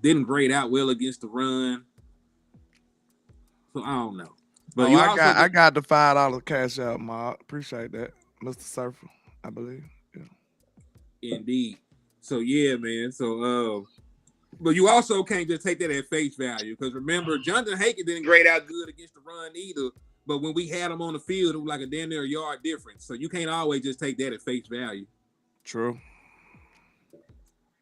Speaker 1: Didn't grade out well against the run. So I don't know. But
Speaker 2: I got the $5 cash out, Mark. Appreciate that, Mr. Surfer, I believe. Yeah.
Speaker 1: Indeed. So yeah, man. So but you also can't just take that at face value because remember, Jonathan Hankins didn't grade out good against the run either. But when we had him on the field, it was like a damn near yard difference. So you can't always just take that at face value.
Speaker 2: True.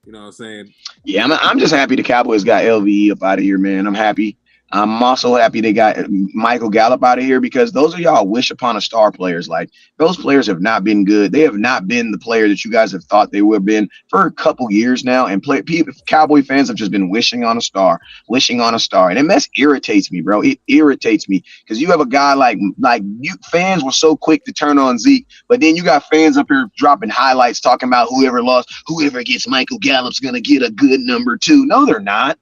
Speaker 1: You know what I'm saying?
Speaker 3: Yeah, I'm just happy the Cowboys got LVE up out of here, man. I'm happy. I'm also happy they got Michael Gallup out of here because those are y'all wish upon a star players. Like those players have not been good. They have not been the player that you guys have thought they would have been for a couple years now. And Cowboy fans have just been wishing on a star. And it mess irritates me, bro. It irritates me because you have a guy like you fans were so quick to turn on Zeke, but then you got fans up here dropping highlights talking about whoever lost, whoever gets Michael Gallup's going to get a good number 2. No, they're not.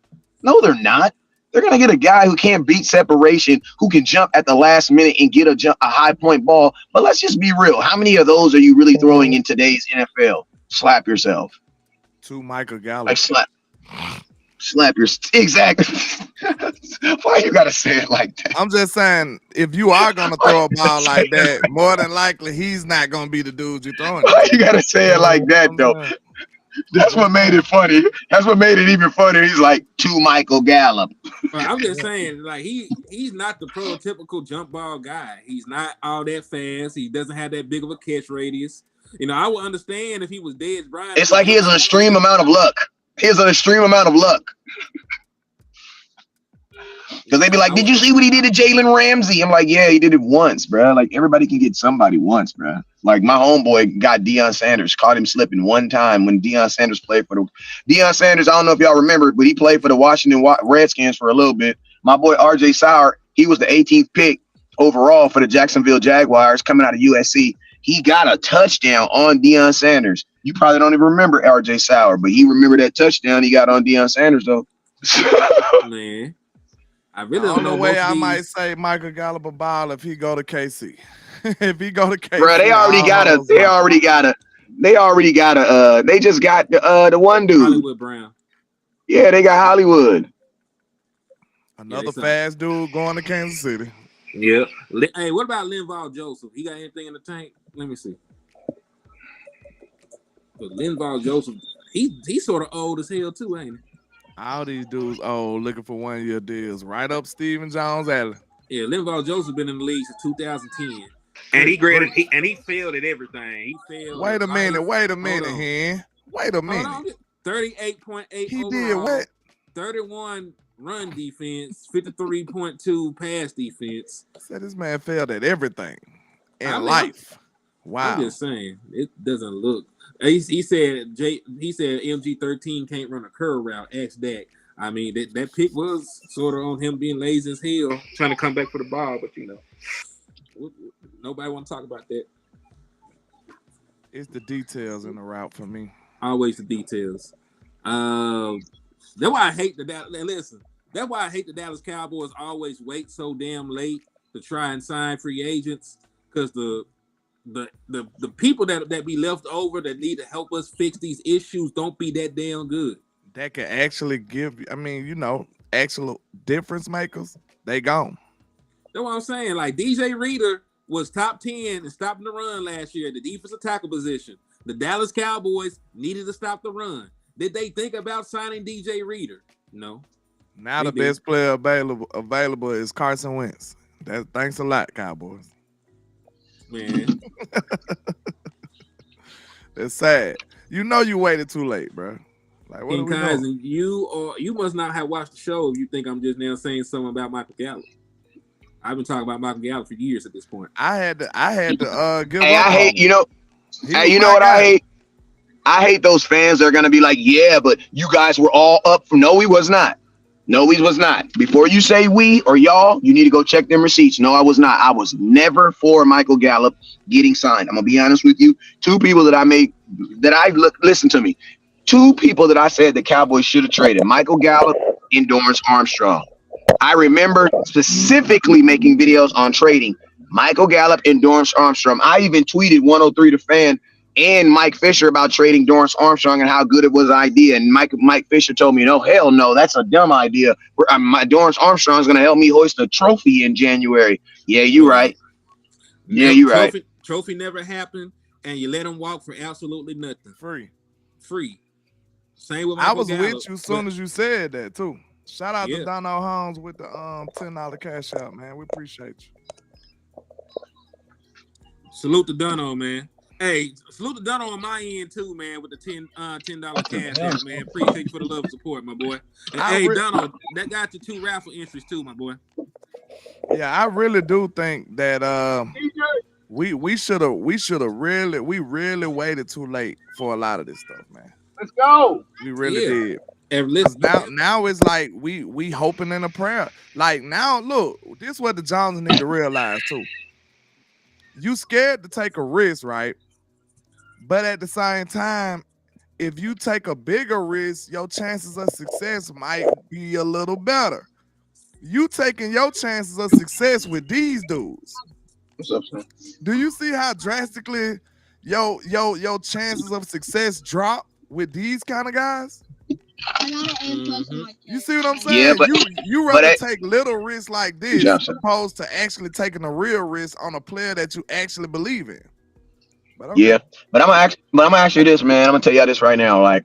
Speaker 3: They're going to get a guy who can't beat separation, who can jump at the last minute and get a high point ball. But let's just be real. How many of those are you really throwing in today's NFL? Slap yourself.
Speaker 2: To Michael Gallup.
Speaker 3: Like slap your exactly. Why you got to say it like that?
Speaker 2: I'm just saying, if you are going to throw a ball like that, more than likely he's not going to be the dude you're throwing.
Speaker 3: Why you got to say it like that, though? That's what made it funny. That's what made it even funnier. He's like, to Michael Gallup.
Speaker 1: I'm just saying, like he's not the prototypical jump ball guy. He's not all that fast. He doesn't have that big of a catch radius. You know, I would understand if he was Dez Bryant.
Speaker 3: It's like he has an extreme amount of luck. Because they be like, did you see what he did to Jalen Ramsey? I'm like, yeah, he did it once, bro. Like, everybody can get somebody once, bro. Like, my homeboy got Deion Sanders, caught him slipping one time when Deion Sanders played for Deion Sanders, I don't know if y'all remember, but he played for the Washington Redskins for a little bit. My boy R.J. Sauer, he was the 18th pick overall for the Jacksonville Jaguars coming out of USC. He got a touchdown on Deion Sanders. You probably don't even remember R.J. Sauer, but he remembered that touchdown he got on Deion Sanders, though.
Speaker 1: Man. I really don't know.
Speaker 2: Way I might say Michael Gallup a ball if he go to KC. If he go to KC,
Speaker 3: bro, they just got the one dude.
Speaker 1: Hollywood Brown.
Speaker 3: Yeah, they got Hollywood.
Speaker 2: Another fast dude going to Kansas City.
Speaker 1: Yeah. Hey, what about Linval Joseph? He got anything in the tank? Let me see. But Linval Joseph, he's sort of old as hell too, ain't he?
Speaker 2: All these dudes old, looking for 1-year deals. Right up Stephen Jones alley.
Speaker 1: Yeah, Linval Joseph been in the league since 2010. And he graded he failed at everything. He failed.
Speaker 2: Wait a minute, Hen. Wait a minute.
Speaker 1: 38.8
Speaker 2: he
Speaker 1: overall,
Speaker 2: did what?
Speaker 1: 31 run defense, 53.2 pass defense.
Speaker 2: Said this man failed at everything in life. Wow.
Speaker 1: I'm just saying, it doesn't look. He said MG13 can't run a curl route. Ask Dak. I mean, that pick was sort of on him being lazy as hell, trying to come back for the ball, but you know, nobody want to talk about that.
Speaker 2: It's the details in the route for me.
Speaker 1: Always the details. That's why I hate the Dallas. Listen, that's why I hate the Dallas Cowboys always wait so damn late to try and sign free agents, because the people that be left over that need to help us fix these issues don't be that damn good.
Speaker 2: That can actually give, I mean, you know, actual difference makers, they gone.
Speaker 1: That's what I'm saying. Like, DJ Reader was top 10 in stopping the run last year at the defensive tackle position. The Dallas Cowboys needed to stop the run. Did they think about signing DJ Reader? No.
Speaker 2: Now the best player available is Carson Wentz. Thanks a lot, Cowboys.
Speaker 1: Man.
Speaker 2: That's sad. You know you waited too late, bro. Like, what
Speaker 1: King Kaizen, you must not have watched the show if you think I'm just now saying something about Michael Gallup. I've been talking about Michael Gallup for years at this point.
Speaker 2: I had to give
Speaker 3: Hey,
Speaker 2: up
Speaker 3: I
Speaker 2: on
Speaker 3: hate,
Speaker 2: him. He
Speaker 3: hey,
Speaker 2: was
Speaker 3: you know
Speaker 2: my
Speaker 3: what I
Speaker 2: guy.
Speaker 3: hate? I hate those fans that are gonna be like, yeah, but you guys were all up for. No, he was not. No, he was not. Before you say we or y'all, you need to go check them receipts. No, I was not. I was never for Michael Gallup getting signed. I'm gonna be honest with you. Two people that I made that I listen to me. Two people that I said the Cowboys should have traded: Michael Gallup and Dorrance Armstrong. I remember specifically making videos on trading Michael Gallup and Dorrance Armstrong. I even tweeted 103 to fan and Mike Fisher about trading Dorrance Armstrong and how good it was an idea. And Mike Fisher told me, no, hell no, that's a dumb idea. My Dorrance Armstrong is going to help me hoist a trophy in January. Yeah, you right. Yeah, you right.
Speaker 1: Trophy never happened, and you let him walk for absolutely nothing. Free. Same with Michael
Speaker 2: I was
Speaker 1: Gallup,
Speaker 2: with you as soon as you said that too. Shout out
Speaker 1: Yeah.
Speaker 2: to Dono Holmes with the $10 cash out, man. We appreciate you.
Speaker 1: Salute to Dono, man. Hey, salute to Dono on my end too, man, with the $10 cash out, man. Appreciate you for the love and support, my boy. And hey, Dono, that got you 2 raffle entries too, my boy.
Speaker 2: Yeah, I really do think that we should have really waited too late for a lot of this stuff, man.
Speaker 3: Let's go.
Speaker 2: We really did.
Speaker 1: And listen,
Speaker 2: now it's like we hoping in a prayer. Like now, look, this is what the Jones need to realize too. You scared to take a risk, right? But at the same time, if you take a bigger risk, your chances of success might be a little better. You taking your chances of success with these dudes.
Speaker 3: What's up, son?
Speaker 2: Do you see how drastically your chances of success drop with these kind of guys?
Speaker 1: Mm-hmm.
Speaker 2: You see what I'm saying?
Speaker 3: Yeah, but
Speaker 2: you rather take little risks like this opposed to actually taking a real risk on a player that you actually believe in. But okay.
Speaker 3: Yeah, but I'm gonna ask you this, man. I'm gonna tell you this right now. Like,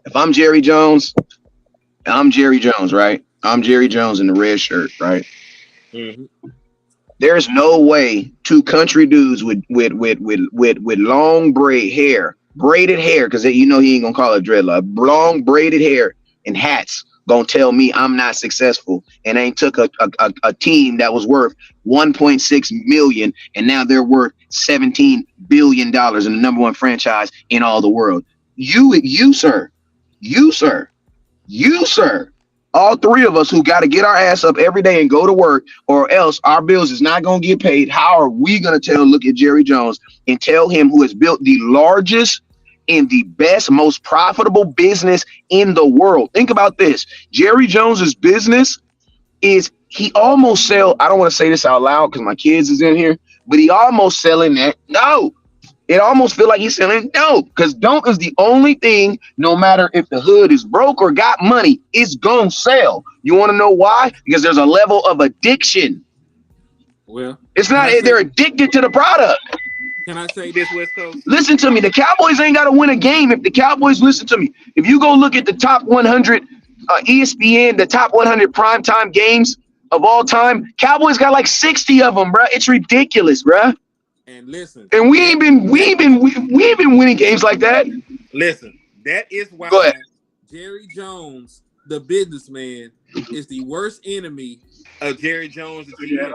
Speaker 3: if I'm Jerry Jones, right? I'm Jerry Jones in the red shirt, right?
Speaker 1: Mm-hmm.
Speaker 3: There's no way 2 country dudes with long braided hair, because he ain't gonna call it dreadlock, long braided hair and hats gonna tell me I'm not successful and ain't took a team that was worth 1.6 million and now they're worth $17 billion and the number 1 franchise in all the world. You sir, all 3 of us who got to get our ass up every day and go to work, or else our bills is not going to get paid. How are we going to look at Jerry Jones and tell him, who has built the largest and the best, most profitable business in the world? Think about this. Jerry Jones's business is, he almost sell, I don't want to say this out loud because my kids is in here, but he almost selling that. No. It almost feel like he's selling dope, because dope is the only thing, no matter if the hood is broke or got money, it's gonna sell. You want to know why? Because there's a level of addiction.
Speaker 1: Well,
Speaker 3: it's not, they're addicted to the product.
Speaker 1: Can I say this, West Coast?
Speaker 3: Listen to me. The Cowboys ain't got to win a game. If the Cowboys, listen to me, if you go look at the top 100 ESPN, the top 100 primetime games of all time, Cowboys got like 60 of them, bro. It's ridiculous, bro.
Speaker 1: And listen,
Speaker 3: and we ain't been winning games like that.
Speaker 1: Listen, that is why Jerry Jones, the businessman, is the worst enemy of Jerry Jones, the GM.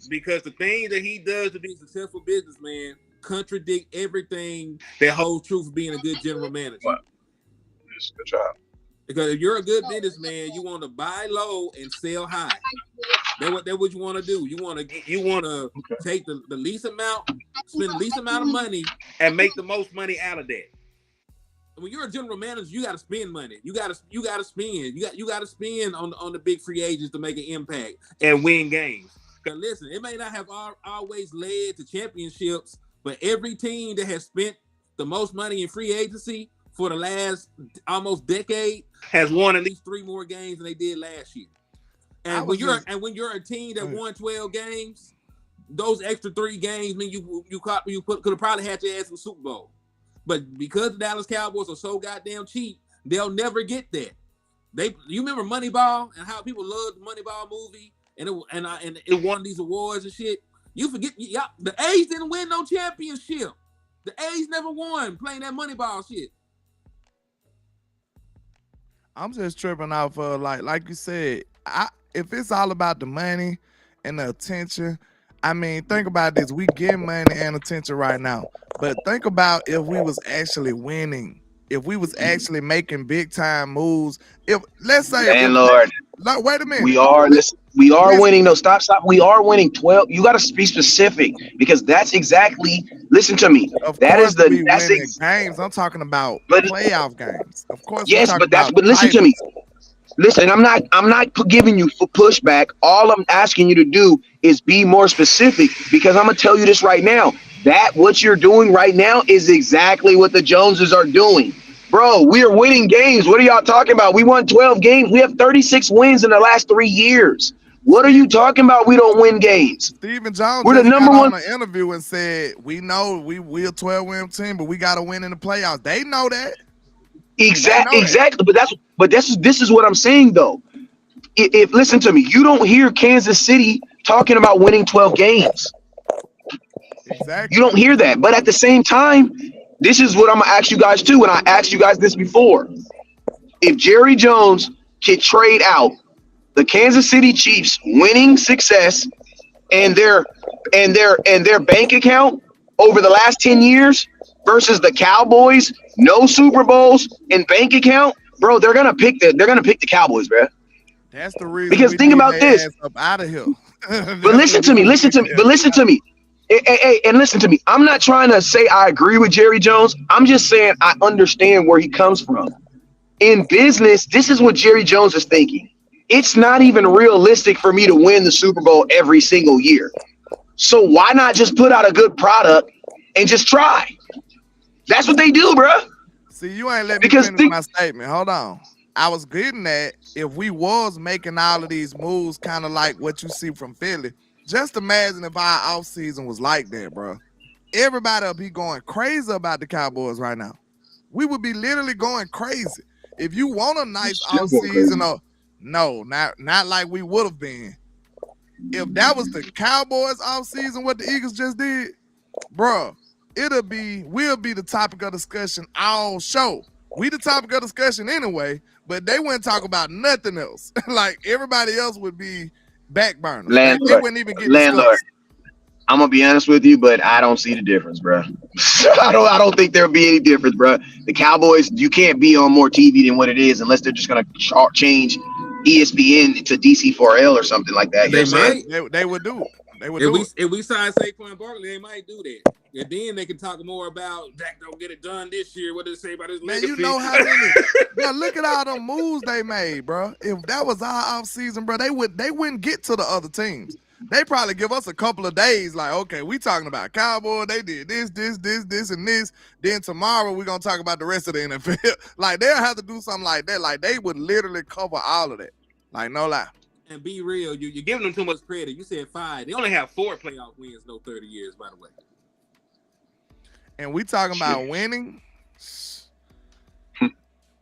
Speaker 1: Because the thing that he does to be a successful businessman contradict everything that holds true for being a good general manager.
Speaker 3: Good job.
Speaker 1: Because if you're a good businessman, you want to buy low and sell high. That's what you want to do. You want to take the least amount, spend the least amount of money, and make the most money out of that. When you're a general manager, you got to spend money. You got to spend. You got to spend on the big free agents to make an impact and win games. Because listen, it may not have always led to championships, but every team that has spent the most money in free agency for the last almost decade has won at least 3 more games than they did last year. And when you're a team that won 12 games, those extra 3 games mean you could have probably had your ass in the Super Bowl. But because the Dallas Cowboys are so goddamn cheap, they'll never get that. You remember Moneyball and how people loved the Moneyball movie and it won these awards and shit. You forget, the A's didn't win no championship. The A's never won playing that Moneyball shit.
Speaker 2: I'm just tripping off of like you said. If it's all about the money and the attention. I mean, think about this. We get money and attention right now. But think about if we was actually winning, if we was actually making big time moves. If let's say if
Speaker 3: Landlord,
Speaker 2: wait a minute.
Speaker 3: we are
Speaker 2: Listen,
Speaker 3: winning. No, stop. We are winning 12. You got to be specific because that's exactly. Listen to me.
Speaker 2: of
Speaker 3: That
Speaker 2: course
Speaker 3: is the.
Speaker 2: we
Speaker 3: That's
Speaker 2: winning games. I'm talking about
Speaker 3: but
Speaker 2: playoff games. Of course we
Speaker 3: yes,
Speaker 2: talking
Speaker 3: but that's.
Speaker 2: about
Speaker 3: But listen to me.
Speaker 2: titles.
Speaker 3: Listen, I'm not giving you for pushback. All I'm asking you to do is be more specific because I'm gonna tell you this right now. That what you're doing right now is exactly what the Joneses are doing. Bro, we are winning games. What are y'all talking about? We won 12 games. We have 36 wins in the last 3 years. What are you talking about? We don't win games.
Speaker 2: Stephen Jones
Speaker 3: We're the
Speaker 2: just got
Speaker 3: number one.
Speaker 2: on an interview and said, "We know we're a 12-win team, but we got to win in the playoffs." They know that.
Speaker 3: Exactly. But this is what I'm saying though. If listen to me, you don't hear Kansas City talking about winning 12 games.
Speaker 2: Exactly.
Speaker 3: You don't hear that. But at the same time, this is what I'm gonna ask you guys too. And I asked you guys this before. If Jerry Jones could trade out the Kansas City Chiefs winning success and their bank account over the last 10 years versus the Cowboys, no Super Bowls and bank account, bro, they're gonna pick the Cowboys, bro.
Speaker 2: That's the reason.
Speaker 3: Because
Speaker 2: we
Speaker 3: think
Speaker 2: need
Speaker 3: about
Speaker 2: their
Speaker 3: this.
Speaker 2: ass up out of here.
Speaker 3: But listen to me. And listen to me. I'm not trying to say I agree with Jerry Jones. I'm just saying I understand where he comes from. In business, this is what Jerry Jones is thinking. It's not even realistic for me to win the Super Bowl every single year. So why not just put out a good product and just try? That's what they do, bro.
Speaker 2: See, you ain't let me finish my statement. Hold on. I was getting at if we was making all of these moves, kind of like what you see from Philly. Just imagine if our offseason was like that, bro. Everybody will be going crazy about the Cowboys right now. We would be literally going crazy. If you want a nice offseason, or no, not like we would have been. If that was the Cowboys offseason, what the Eagles just did, bro, we'll be the topic of discussion all show. We the topic of discussion anyway, but they wouldn't talk about nothing else. Like everybody else would be back burners. They wouldn't even get discussed.
Speaker 3: I'm gonna be honest with you, but I don't see the difference, bro. I don't think there'll be any difference, bro. The Cowboys, you can't be on more TV than what it is unless they're just gonna change ESPN to DC4L or something like that.
Speaker 1: They might.
Speaker 2: They would do it.
Speaker 1: If we sign Saquon Barkley, they might do that. And then they can talk more about Dak don't get it done this year. What did it say about his legacy?
Speaker 2: Man, you know how many. Bro, look at all the moves they made, bro. If that was our offseason, bro, they wouldn't get to the other teams. They probably give us a couple of days, like, okay, we talking about Cowboys. They did this, and this. Then tomorrow we're gonna talk about the rest of the NFL. Like they'll have to do something like that. Like they would literally cover all of that. Like no lie.
Speaker 1: And be real, you're giving them too much credit. You said 5. They only have 4 playoff wins, no 30 years, by the way.
Speaker 2: And we talking about winning.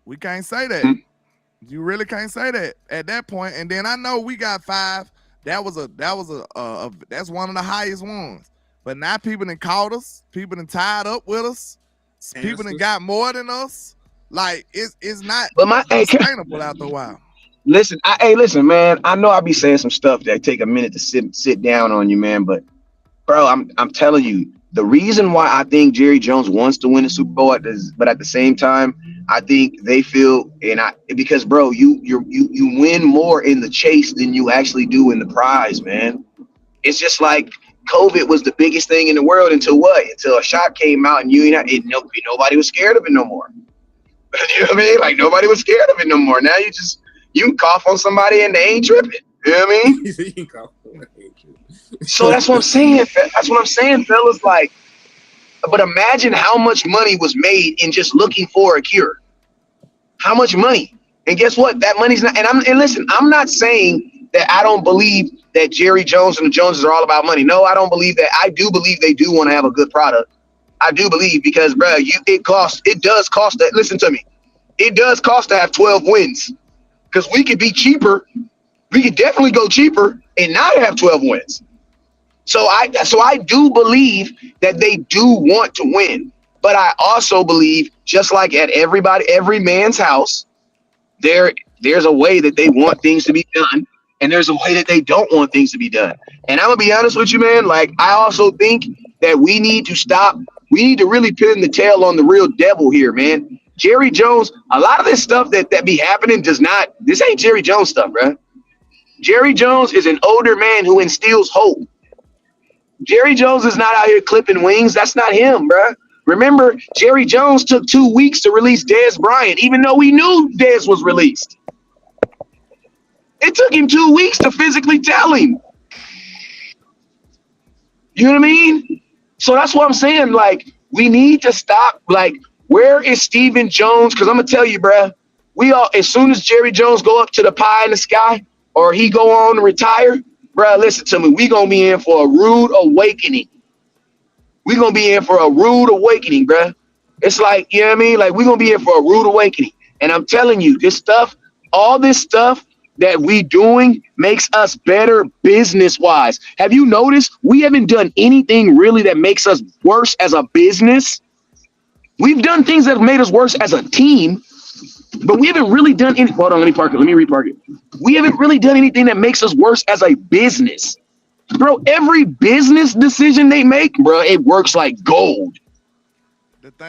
Speaker 2: We can't say that. You really can't say that at that point. And then I know we got 5. That's one of the highest ones. But now people done caught us. People done tied up with us. People done got more than us. Like it's not sustainable after a while.
Speaker 3: Listen, listen, man. I know I be saying some stuff that take a minute to sit down on you, man. But bro, I'm telling you, the reason why I think Jerry Jones wants to win the Super Bowl, but at the same time, I think they feel because bro, you win more in the chase than you actually do in the prize, man. It's just like COVID was the biggest thing in the world until a shot came out and nobody was scared of it no more. You know what I mean? Like nobody was scared of it no more. Now you can cough on somebody and they ain't tripping. You know what I mean? So that's what I'm saying. That's what I'm saying, fellas. Like, but imagine how much money was made in just looking for a cure. How much money? And guess what? That money's not. And listen, I'm not saying that I don't believe that Jerry Jones and the Joneses are all about money. No, I don't believe that. I do believe they do want to have a good product. I do believe because, bro, it does cost that. Listen to me. It does cost to have 12 wins because we could be cheaper. We could definitely go cheaper and not have 12 wins. So I do believe that they do want to win, but I also believe, just like at every man's house, there's a way that they want things to be done, and there's a way that they don't want things to be done. And I'm gonna be honest with you, man. Like, I also think that we need to stop. We need to really pin the tail on the real devil here, man. Jerry Jones, a lot of this stuff that be happening does not. This ain't Jerry Jones stuff, bro. Jerry Jones is an older man who instills hope. Jerry Jones is not out here clipping wings. That's not him, bro. Remember, Jerry Jones took 2 weeks to release Dez Bryant, even though we knew Dez was released. It took him 2 weeks to physically tell him. You know what I mean? So that's what I'm saying. Like, we need to stop. Like, where is Stephen Jones? Because I'm gonna tell you, bro. We all, as soon as Jerry Jones go up to the pie in the sky, or he go on to retire, bro. Listen to me. We gonna be in for a rude awakening. We gonna be in for a rude awakening, bro. It's like, you know what I mean? Like, we gonna be in for a rude awakening. And I'm telling you, this stuff, all this stuff that we doing makes us better business-wise. Have you noticed we haven't done anything really that makes us worse as a business? We've done things that have made us worse as a team, but we haven't really done any. Hold on, let me park it. Let me repark it. We haven't really done anything that makes us worse as a business. Bro, every business decision they make, bro, it works like gold.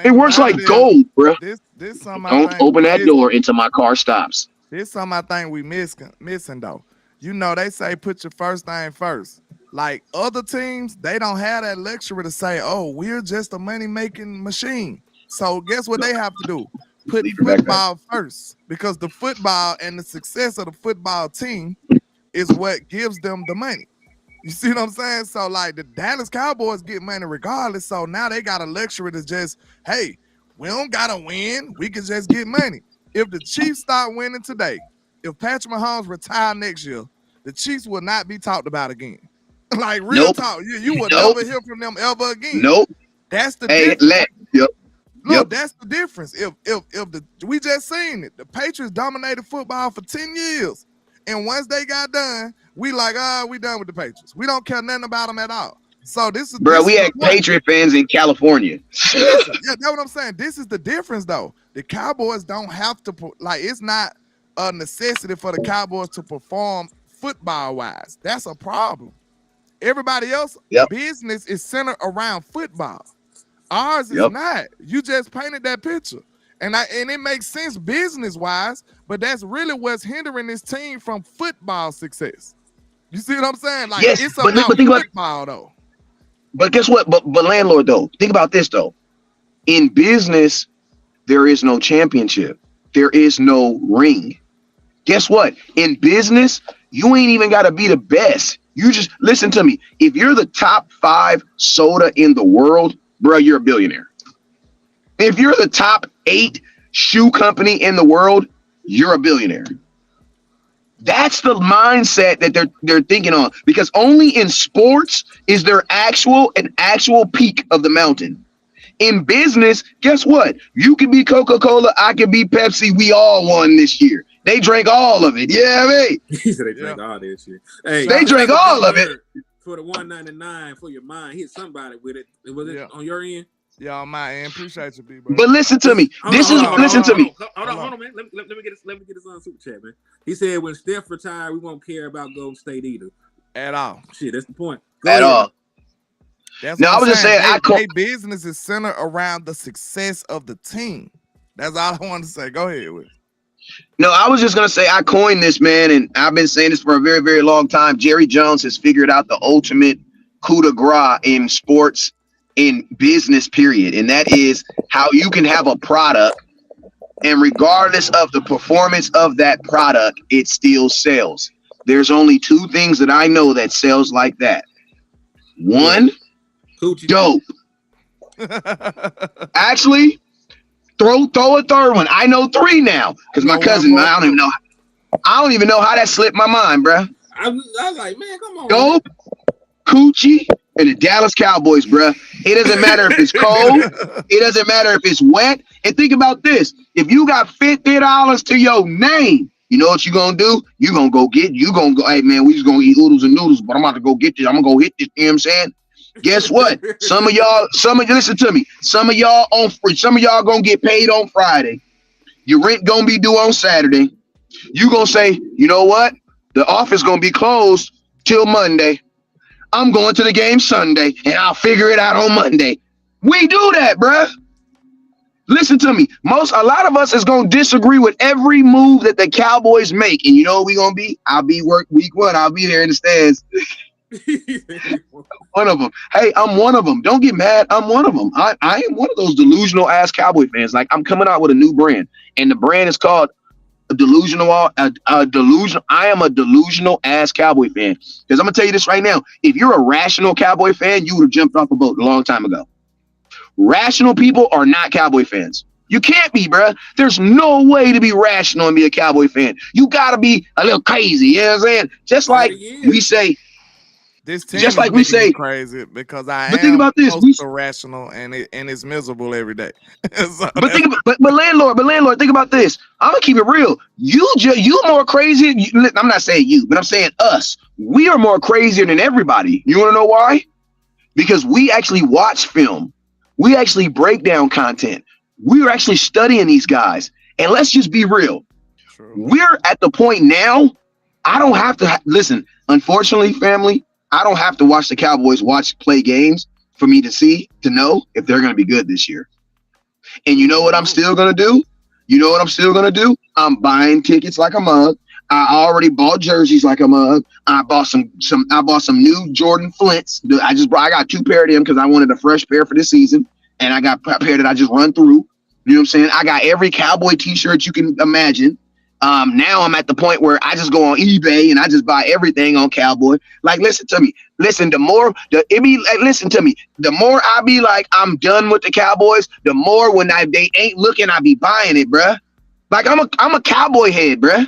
Speaker 3: It works like gold, bro.
Speaker 2: This
Speaker 3: Don't open that door until my car stops.
Speaker 2: This something I think we missing though. You know, they say put your first thing first. Like other teams, they don't have that luxury to say, "Oh, we're just a money-making machine." So guess what they have to do? Put football first, because the football and the success of the football team is what gives them the money. You see what I'm saying? So like the Dallas Cowboys get money regardless. So now they got a luxury to just, hey, we don't gotta win. We can just get money. If the Chiefs start winning today, if Patrick Mahomes retire next year, the Chiefs will not be talked about again. Like real talk. You will never hear from them ever again. That's the difference. Look, that's the difference. If we just seen it, the Patriots dominated football for 10 years. And once they got done, we like, we done with the Patriots. We don't care nothing about them at all. So this is,
Speaker 3: bro, we had Patriot fans in California.
Speaker 2: Yeah, that's what I'm saying. This is the difference, though. The Cowboys don't have to it's not a necessity for the Cowboys to perform football-wise. That's a problem. Everybody else business is centered around football. Ours is not. You just painted that picture. And it makes sense business-wise, but that's really what's hindering this team from football success. You see what I'm saying? Like, it's about football, though.
Speaker 3: But guess what? But landlord, though, think about this, though. In business, there is no championship. There is no ring. Guess what? In business, you ain't even got to be the best. You just, listen to me. If you're the top 5 soda in the world, bro, you're a billionaire. If you're the top 8 shoe company in the world, you're a billionaire. That's the mindset that they're thinking on, because only in sports is there an actual peak of the mountain. In business, guess what? You can be Coca-Cola, I can be Pepsi. We all won this year. They drank all of it. Yeah, I
Speaker 1: mean. He said they drank all this shit. Hey,
Speaker 3: they drank all of it.
Speaker 1: For the $1.99 for your mind, hit somebody with it. Was it on your end?
Speaker 2: Yeah, on my end. Appreciate you, bro.
Speaker 3: But listen to me. Listen to me.
Speaker 1: Hold on, man. Let me get this on super chat, man. He said when Steph retired, we won't care about Golden State either.
Speaker 2: At all.
Speaker 1: Shit, that's the point.
Speaker 3: At all.
Speaker 2: That's what I was just saying. Their business is centered around the success of the team. That's all I wanted to say. Go ahead with it.
Speaker 3: No, I was just going to say I coined this, man, and I've been saying this for a very, very long time. Jerry Jones has figured out the ultimate coup de grace in sports, in business, period. And that is how you can have a product, and regardless of the performance of that product, it still sells. There's only 2 things that I know that sells like that. 1, dope. Actually, throw a third one. I know 3 now because my cousin. I don't even know how that slipped my mind, bro.
Speaker 1: I was like, man, come on.
Speaker 3: Dope, Coochie, and the Dallas Cowboys, bro. It doesn't matter if it's cold. It doesn't matter if it's wet. And think about this: if you got $50 to your name, you know what you gonna do? You gonna go. Hey man, we just gonna eat oodles and noodles, but I'm about to go get this. I'm gonna go hit this. You know what I'm saying? Guess what? Some of y'all, listen to me. Some of y'all gonna get paid on Friday. Your rent gonna be due on Saturday. You gonna say, you know what? The office gonna be closed till Monday. I'm going to the game Sunday, and I'll figure it out on Monday. We do that, bruh. Listen to me. A lot of us is gonna disagree with every move that the Cowboys make, and you know what we gonna be? I'll be work week 1. I'll be there in the stands. One of them. Hey, I'm one of them. Don't get mad. I'm one of them. I am one of those delusional ass Cowboy fans. Like, I'm coming out with a new brand, and the brand is called delusional. I am a delusional ass Cowboy fan. Because I'm gonna tell you this right now. If you're a rational Cowboy fan, you would have jumped off a boat a long time ago. Rational people are not Cowboy fans. You can't be, bruh. There's no way to be rational and be a Cowboy fan. You gotta be a little crazy. You know what I'm saying? Just like we say.
Speaker 2: This team
Speaker 3: just like we say
Speaker 2: crazy because I
Speaker 3: but
Speaker 2: am
Speaker 3: think about this.
Speaker 2: So rational and it's miserable every day.
Speaker 3: So but landlord, think about this. I'm gonna keep it real. You more crazy. I'm not saying you, but I'm saying us. We are more crazier than everybody. You want to know why? Because we actually watch film. We actually break down content. We're actually studying these guys. And let's just be real. True. We're at the point now. I don't have to listen. Unfortunately, family, I don't have to watch the Cowboys play games for me to know if they're going to be good this year. And you know what I'm still going to do? I'm buying tickets like a mug. I already bought jerseys like a mug. I bought some new Jordan Flints. I got 2 pair of them because I wanted a fresh pair for this season. And I got a pair that I just run through. You know what I'm saying? I got every Cowboy t-shirt you can imagine. Now I'm at the point where I just go on eBay and I just buy everything on Cowboy. Like, listen to me. Listen, the more I be like, I'm done with the Cowboys, the more when they ain't looking, I be buying it, bruh. Like, I'm a Cowboy head, bruh.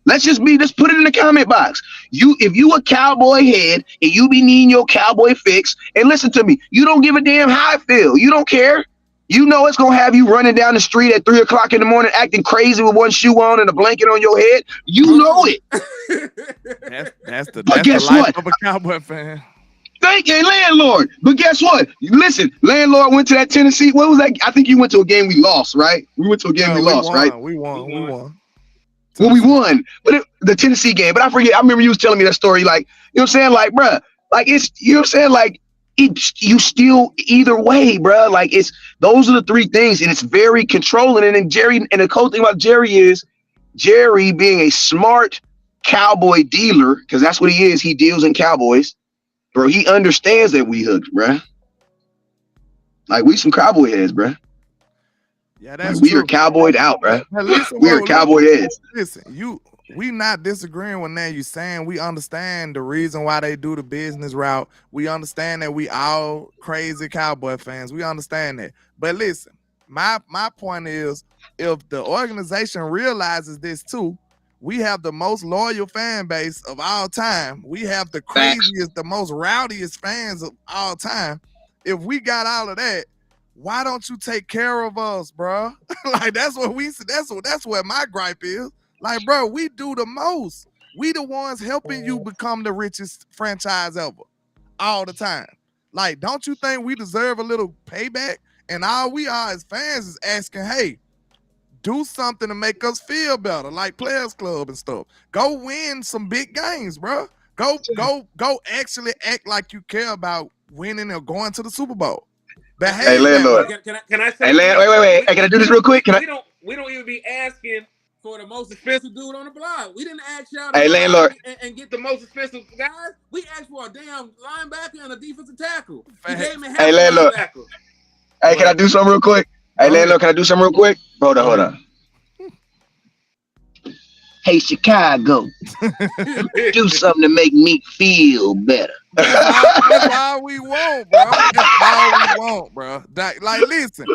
Speaker 3: Let's put it in the comment box. If you a Cowboy head and you be needing your Cowboy fix, and listen to me, you don't give a damn how I feel. You don't care. You know it's gonna have you running down the street at 3:00 in the morning, acting crazy with one shoe on and a blanket on your head. You know it.
Speaker 2: That's the life of a Cowboy fan.
Speaker 3: Thank you, landlord. But guess what? Listen, landlord went to that Tennessee. What was that? I think you went to a game we lost, right? We went to a game we lost, right?
Speaker 2: We won.
Speaker 3: Well, we won, but the Tennessee game. But I forget. I remember you was telling me that story. Like, you know what I'm saying? Like, bruh, like it's, you know what I'm saying? Like, you still either way, bruh. Like, those are the 3 things, and it's very controlling. And then Jerry, and the cool thing about Jerry is Jerry being a smart Cowboy dealer, because that's what he is. He deals in Cowboys, bro. He understands that we hooked, bruh. Like, we some Cowboy heads, bruh.
Speaker 2: Yeah, that's
Speaker 3: we are cowboyed out, bro. We are cowboy heads.
Speaker 2: Listen, we not disagreeing with that. You saying we understand the reason why they do the business route. We understand that we all crazy Cowboy fans. We understand that. But listen, my point is, if the organization realizes this too, we have the most loyal fan base of all time. We have the craziest, the most rowdiest fans of all time. If we got all of that, why don't you take care of us, bro? Like, that's what my gripe is. Like, bro, we do the most. We the ones helping you become the richest franchise ever all the time. Like, don't you think we deserve a little payback? And all we are as fans is asking, hey, do something to make us feel better, like Players Club and stuff. Go win some big games, bro. Go actually act like you care about winning or going to the Super Bowl.
Speaker 3: Hey, landlord.
Speaker 1: Can I say?
Speaker 3: Hey, wait. Hey, can I do this real quick?
Speaker 1: We don't even be asking for the most expensive dude on the block. We didn't ask y'all
Speaker 3: to
Speaker 1: landlord and get the most expensive guys. We asked for a damn linebacker and a defensive tackle.
Speaker 3: Hey, landlord. Hey, can I do something real quick? Hey, landlord, can I do something real quick? Hold on. Hey, Chicago, do something to make me feel better.
Speaker 2: That's all we want, bro. That's all we want, bro. Like, listen.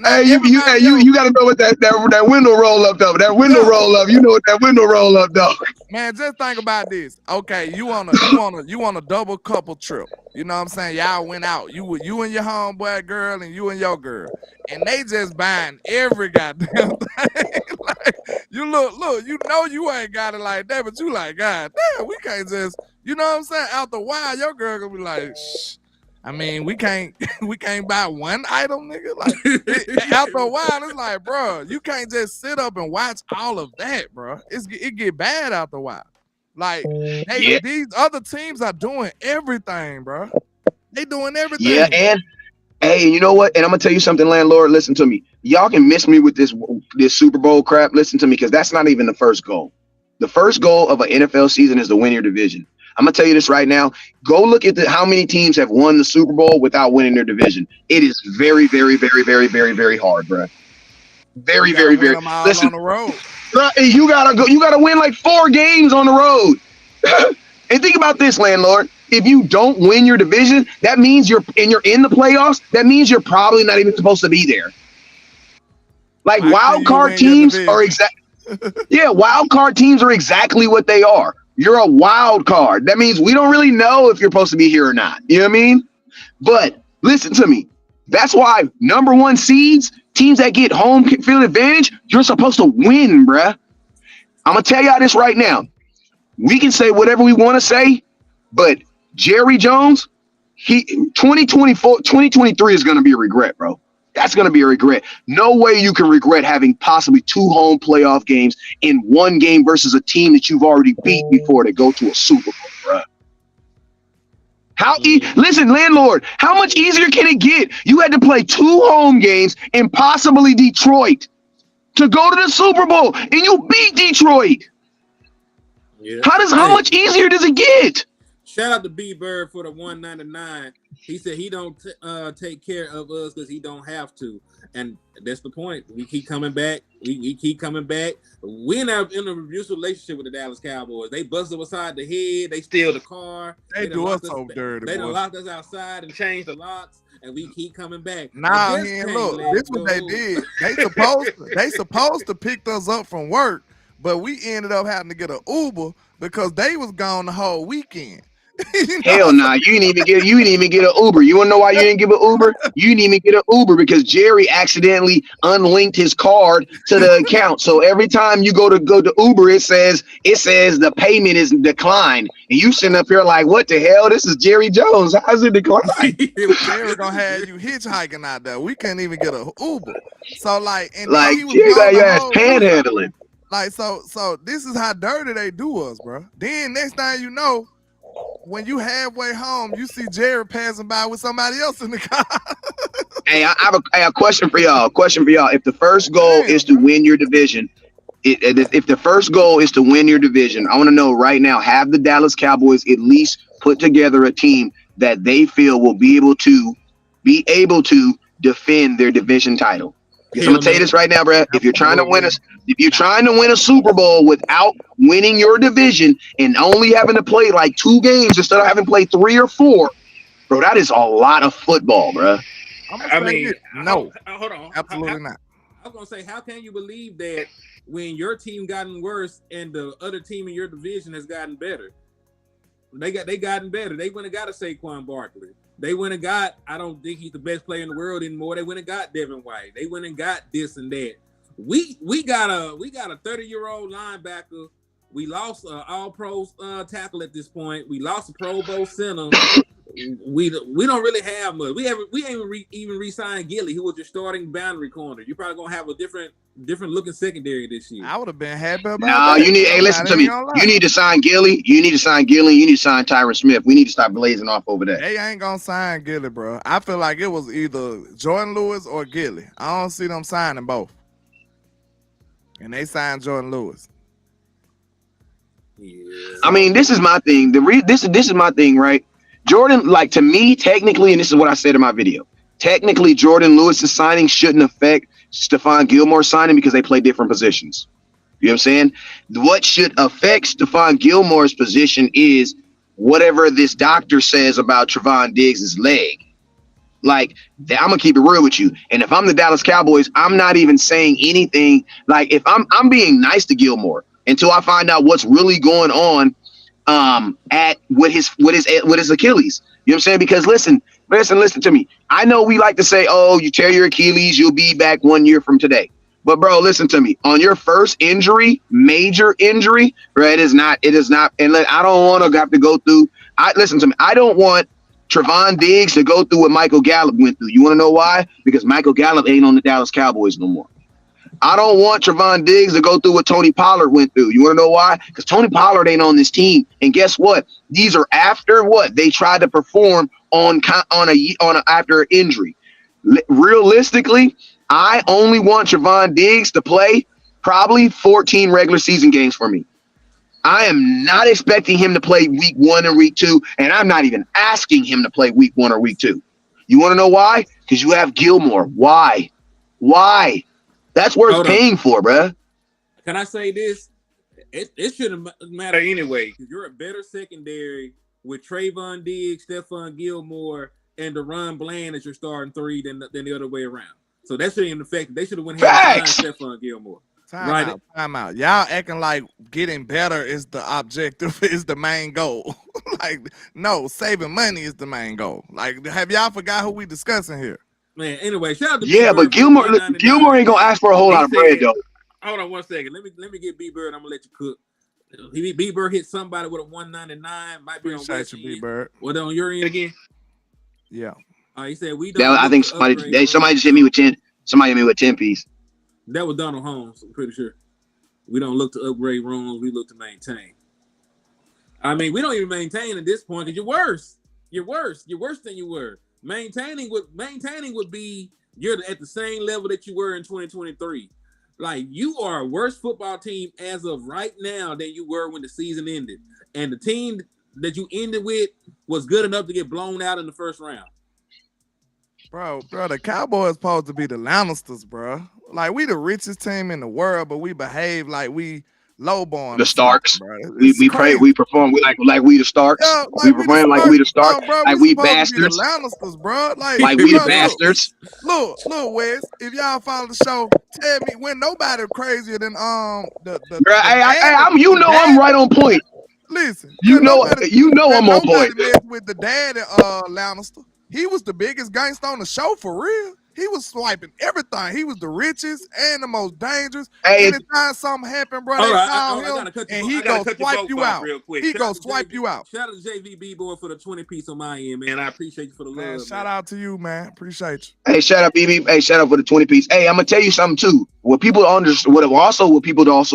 Speaker 3: Hey, you got to know what that window roll up, though. That window roll up. You know what that window roll up, though.
Speaker 2: Man, just think about this. Okay, you want a double couple trip. You know what I'm saying? Y'all went out. You and your homeboy girl and you and your girl, and they just buying every goddamn thing. Like, you look. You know you ain't got it like that, but you like, God damn, we can't just. You know what I'm saying? After a while, your girl gonna be like, shh. I mean, we can't buy one item, nigga. Like, after a while, it's like, bro, you can't just sit up and watch all of that, bro. It get bad after a while. Like,
Speaker 3: Yeah,
Speaker 2: these other teams are doing everything, bro. They doing
Speaker 3: yeah,
Speaker 2: everything.
Speaker 3: and hey, you know what? And I'm gonna tell you something, landlord. Listen to me. Y'all can miss me with this Super Bowl crap. Listen to me, because that's not even the first goal. The first goal of an NFL season is to win your division. I'm gonna tell you this right now. Go look at how many teams have won the Super Bowl without winning their division. It is very, very, very, very, very, very hard, bro.
Speaker 2: You
Speaker 3: Very,
Speaker 2: gotta
Speaker 3: very,
Speaker 2: win
Speaker 3: very.
Speaker 2: them all
Speaker 3: Listen,
Speaker 2: on the road.
Speaker 3: bro, you gotta go. You gotta win like 4 games on the road. And think about this, landlord. If you don't win your division, that means you're in the playoffs. That means you're probably not even supposed to be there. Like
Speaker 2: Why couldn't
Speaker 3: wild
Speaker 2: you
Speaker 3: card
Speaker 2: win your
Speaker 3: teams are
Speaker 2: division?
Speaker 3: yeah, wild card teams are exactly what they are. You're a wild card. That means we don't really know if you're supposed to be here or not. You know what I mean? But listen to me. That's why number 1 seeds, teams that get home field advantage, you're supposed to win, bruh. I'm gonna tell y'all this right now. We can say whatever we want to say, but Jerry Jones, 2023 is going to be a regret, bro. That's going to be a regret. No way you can regret having possibly 2 home playoff games in 1 game versus a team that you've already beat before to go to a Super Bowl, bro. Listen, landlord, how much easier can it get? You had to play 2 home games in possibly Detroit to go to the Super Bowl, and you beat Detroit.
Speaker 1: Yeah.
Speaker 3: How much easier does it get?
Speaker 1: Shout out to B Bird for the 199. He said he don't take care of us because he don't have to, and that's the point. We keep coming back. We keep coming back. We're not in a abusive relationship with the Dallas Cowboys. They bust us upside the head. They steal the car.
Speaker 2: They do us so dirty.
Speaker 1: They done locked us outside and changed the locks, and we keep coming back.
Speaker 2: Nah, look, this what they did. They supposed to pick us up from work, but we ended up having to get an Uber because they was gone the whole weekend.
Speaker 3: Hell nah, you didn't even get an Uber. You wanna know why you didn't give an Uber? You didn't even get an Uber because Jerry accidentally unlinked his card to the account. So every time you go to Uber, it says the payment is declined, and you sitting up here like, what the hell? This is Jerry Jones. How's it declined?
Speaker 2: Jerry gonna have you hitchhiking out there. We couldn't even get an Uber. So he was
Speaker 3: Jerry got your ass
Speaker 2: panhandling.
Speaker 3: panhandling.
Speaker 2: Like so this is how dirty they do us, bro. Then next thing you know, when you halfway home, you see Jerry passing by with somebody else in the car.
Speaker 3: Hey, I have a question for y'all. If the first goal is to win your division, if the first goal is to win your division, I want to know right now, have the Dallas Cowboys at least put together a team that they feel will be able to defend their division title? Because I'm gonna tell you this right now, bro. If you're trying to win a Super Bowl without winning your division and only having to play like 2 games instead of having to play 3 or 4, bro, that is a lot of football, bro.
Speaker 2: No,
Speaker 1: hold on,
Speaker 2: absolutely not.
Speaker 1: I was gonna say, how can you believe that when your team gotten worse and the other team in your division has gotten better? They gotten better. They went and got a Saquon Barkley. They went and got, I don't think he's the best player in the world anymore. They went and got Devin White. They went and got this and that. We got a 30-year-old linebacker. We lost an all-pro tackle at this point. We lost a Pro Bowl center. We don't really have much. We ain't even re-signed Gilly, who was your starting boundary corner. You're probably gonna have a different looking secondary this year.
Speaker 2: I would have been happy about that.
Speaker 3: No, you need. Hey, listen to me. You need to sign Gilly. You need to sign Tyron Smith. We need to stop blazing off over there.
Speaker 2: They ain't gonna sign Gilly, bro. I feel like it was either Jordan Lewis or Gilly. I don't see them signing both. And they signed Jordan Lewis.
Speaker 1: Yeah.
Speaker 3: I mean, this is my thing. This is my thing, right? Jordan, like, to me, technically, and this is what I said in my video, technically Jordan Lewis's signing shouldn't affect Stephon Gilmore's signing because they play different positions. You know what I'm saying? What should affect Stephon Gilmore's position is whatever this doctor says about Trevon Diggs' leg. Like, I'm gonna keep it real with you. And if I'm the Dallas Cowboys, I'm not even saying anything. Like, if I'm being nice to Gilmore until I find out what's really going on with his Achilles. You know what I'm saying? Because listen to me. I know we like to say, oh, you tear your Achilles, you'll be back 1 year from today. But bro, listen to me. On your first injury, major injury, bro, it is not. And I don't want to have to go through. Listen to me. I don't want Trevon Diggs to go through what Michael Gallup went through. You want to know why? Because Michael Gallup ain't on the Dallas Cowboys no more. I don't want Trevon Diggs to go through what Tony Pollard went through. You want to know why? Because Tony Pollard ain't on this team, and guess what? These are after what they tried to perform on after an injury. Realistically, I only want Trevon Diggs to play probably 14 regular season games for me. I am not expecting him to play week 1 and week 2, and I'm not even asking him to play week 1 or week 2. You want to know why? Because you have Gilmore. Why? That's worth paying for, bruh.
Speaker 1: Can I say this? It shouldn't matter anyway, because you're a better secondary with Trayvon Diggs, Stephon Gilmore, and Deron Bland as your starting 3 than the other way around. So that shouldn't even affect. They should have went ahead and signed Stephon Gilmore.
Speaker 2: Time out. Y'all acting like getting better is the objective, is the main goal. Like, no, saving money is the main goal. Like, have y'all forgot who we discussing here?
Speaker 1: Man, anyway, shout out to
Speaker 3: B-Bird, but Gilmore ain't gonna ask for a whole lot of bread though.
Speaker 1: Hold on 1 second. Let me get B-Bird. I'm gonna let you cook. B-Bird hit somebody with a 199. Might be on West
Speaker 2: B-Bird.
Speaker 1: What on your end again?
Speaker 2: Yeah.
Speaker 1: He said we don't.
Speaker 3: I think somebody just hit me with 10. Somebody hit me with 10 piece.
Speaker 1: That was Donald Holmes, I'm pretty sure. We don't look to upgrade rooms, we look to maintain. I mean, we don't even maintain at this point because you're worse. You're worse. You're worse than you were. Maintaining would be you're at the same level that you were in 2023. Like, you are a worse football team as of right now than you were when the season ended. And the team that you ended with was good enough to get blown out in the first round.
Speaker 2: Bro, the Cowboys supposed to be the Lannisters, bro. Like, we the richest team in the world, but we behave like we lowborn.
Speaker 3: The Starks.
Speaker 2: Bro.
Speaker 3: We pray, we perform. We like we the Starks. Yeah, like we perform like we the Starks. Bro, like we bastards.
Speaker 2: The Lannisters, bro. Like
Speaker 3: we the bastards.
Speaker 2: Look, Wes. If y'all follow the show, tell me when nobody crazier than the.
Speaker 3: Bro, I'm right on point.
Speaker 2: Listen,
Speaker 3: I'm on point.
Speaker 2: With the dad at Lannister. He was the biggest gangster on the show for real. He was swiping everything. He was the richest and the most dangerous. Anytime something happened, bro, they call him and he go swipe you out. He go swipe you out.
Speaker 1: Shout out to JVB boy for the 20 piece on my end, man. I appreciate you for the love.
Speaker 2: Shout out to you, man. Appreciate you.
Speaker 3: Hey, shout out BB. Hey, shout out for the 20 piece. Hey, I'm gonna tell you something too. What people also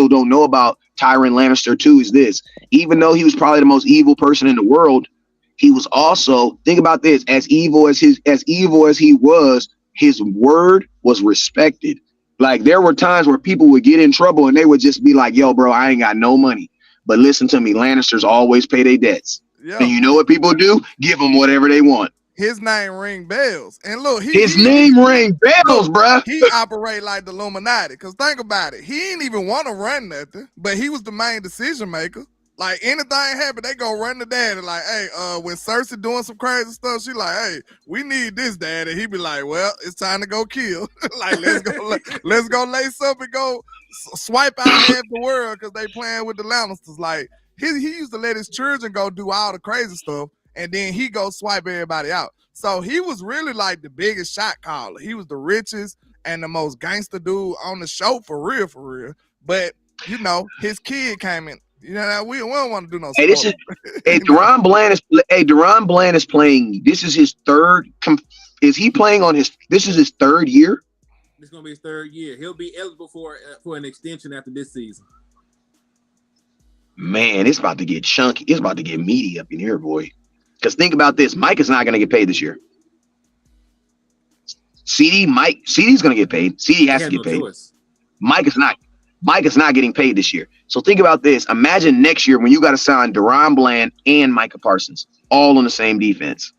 Speaker 3: don't know about Tyrion Lannister too is this. Even though he was probably the most evil person in the world, he was also, think about this, as evil as he was, his word was respected. Like, there were times where people would get in trouble and they would just be like, yo, bro, I ain't got no money. But listen to me, Lannisters always pay their debts. Yeah. And you know what people do? Give them whatever they want.
Speaker 2: His name ring bells. And look,
Speaker 3: his name ring bells, bruh.
Speaker 2: He operate like the Illuminati. Because think about it. He didn't even want to run nothing, but he was the main decision maker. Like, anything happened, they go run to daddy. Like, hey, when Cersei doing some crazy stuff, she like, hey, we need this, daddy. He be like, well, it's time to go kill. Like, let's go lace up and go swipe out half the world because they playing with the Lannisters. Like, he used to let his children go do all the crazy stuff, and then he go swipe everybody out. So he was really like the biggest shot caller. He was the richest and the most gangster dude on the show for real. But, you know, his kid came in. You know, we don't want to do no.
Speaker 3: Hey, Deron Bland is playing. This is his third. Is he playing on his? This is his third year.
Speaker 1: It's gonna be his third year. He'll be eligible for an extension after this season.
Speaker 3: Man, it's about to get chunky. It's about to get meaty up in here, boy. Because think about this: Mike is not going to get paid this year. CD's going to get paid. CD has to get paid. Choice. Mike is not getting paid this year. So think about this. Imagine next year when you got to sign Deron Bland and Micah Parsons all on the same defense.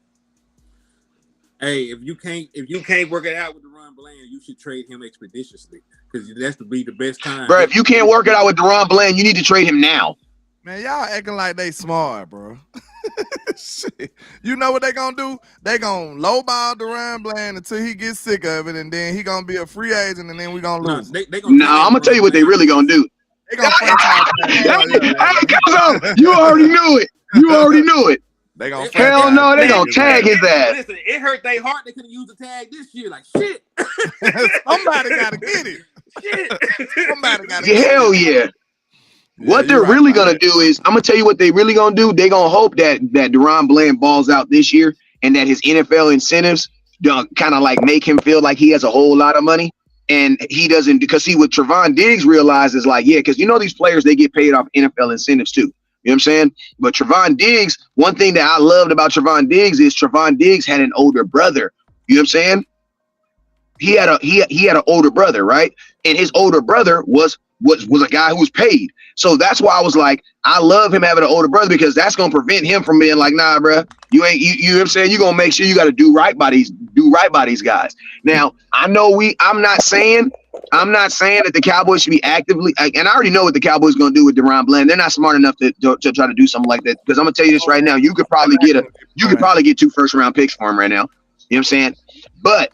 Speaker 1: Hey, if you can't work it out with Deron Bland, you should trade him expeditiously because that's to be the best time.
Speaker 3: Bro, if you can't work it out with Deron Bland, you need to trade him now.
Speaker 2: Man, y'all acting like they smart, bro. Shit. You know what they gonna do? They gonna lowball Deron Bland until he gets sick of it, and then he gonna be a free agent, and then we gonna lose.
Speaker 3: I'm gonna tell you what they really gonna do.
Speaker 2: They gonna
Speaker 3: You already knew it.
Speaker 2: They gonna
Speaker 3: hell no, they gonna tag his ass.
Speaker 1: Listen, it hurt their heart. They couldn't use the tag this year. Like shit.
Speaker 2: Somebody gotta get it.
Speaker 1: Shit.
Speaker 2: Somebody gotta get it.
Speaker 3: Hell yeah. What they're really gonna do is, I'm gonna tell you what they really gonna do. They gonna hope that Deron Bland balls out this year, and that his NFL incentives kind of like make him feel like he has a whole lot of money, And he doesn't, because what Trevon Diggs realizes, like, yeah, because these players, they get paid off NFL incentives too. You know what I'm saying? But Trevon Diggs, one thing that I loved about Trevon Diggs is Trevon Diggs had an older brother. You know what I'm saying? He had an older brother, right? And his older brother was a guy who was paid. So that's why I was like, I love him having an older brother, because that's gonna prevent him from being like, nah, bro, you know what I'm saying? You're gonna make sure you got to do right by these guys. Now, I'm not saying that the Cowboys should be actively, and I already know what the Cowboys gonna do with DeRon Bland. They're not smart enough to try to do something like that. Because I'm gonna tell you this right now, you could probably get 2 first-round picks for him right now. You know what I'm saying? But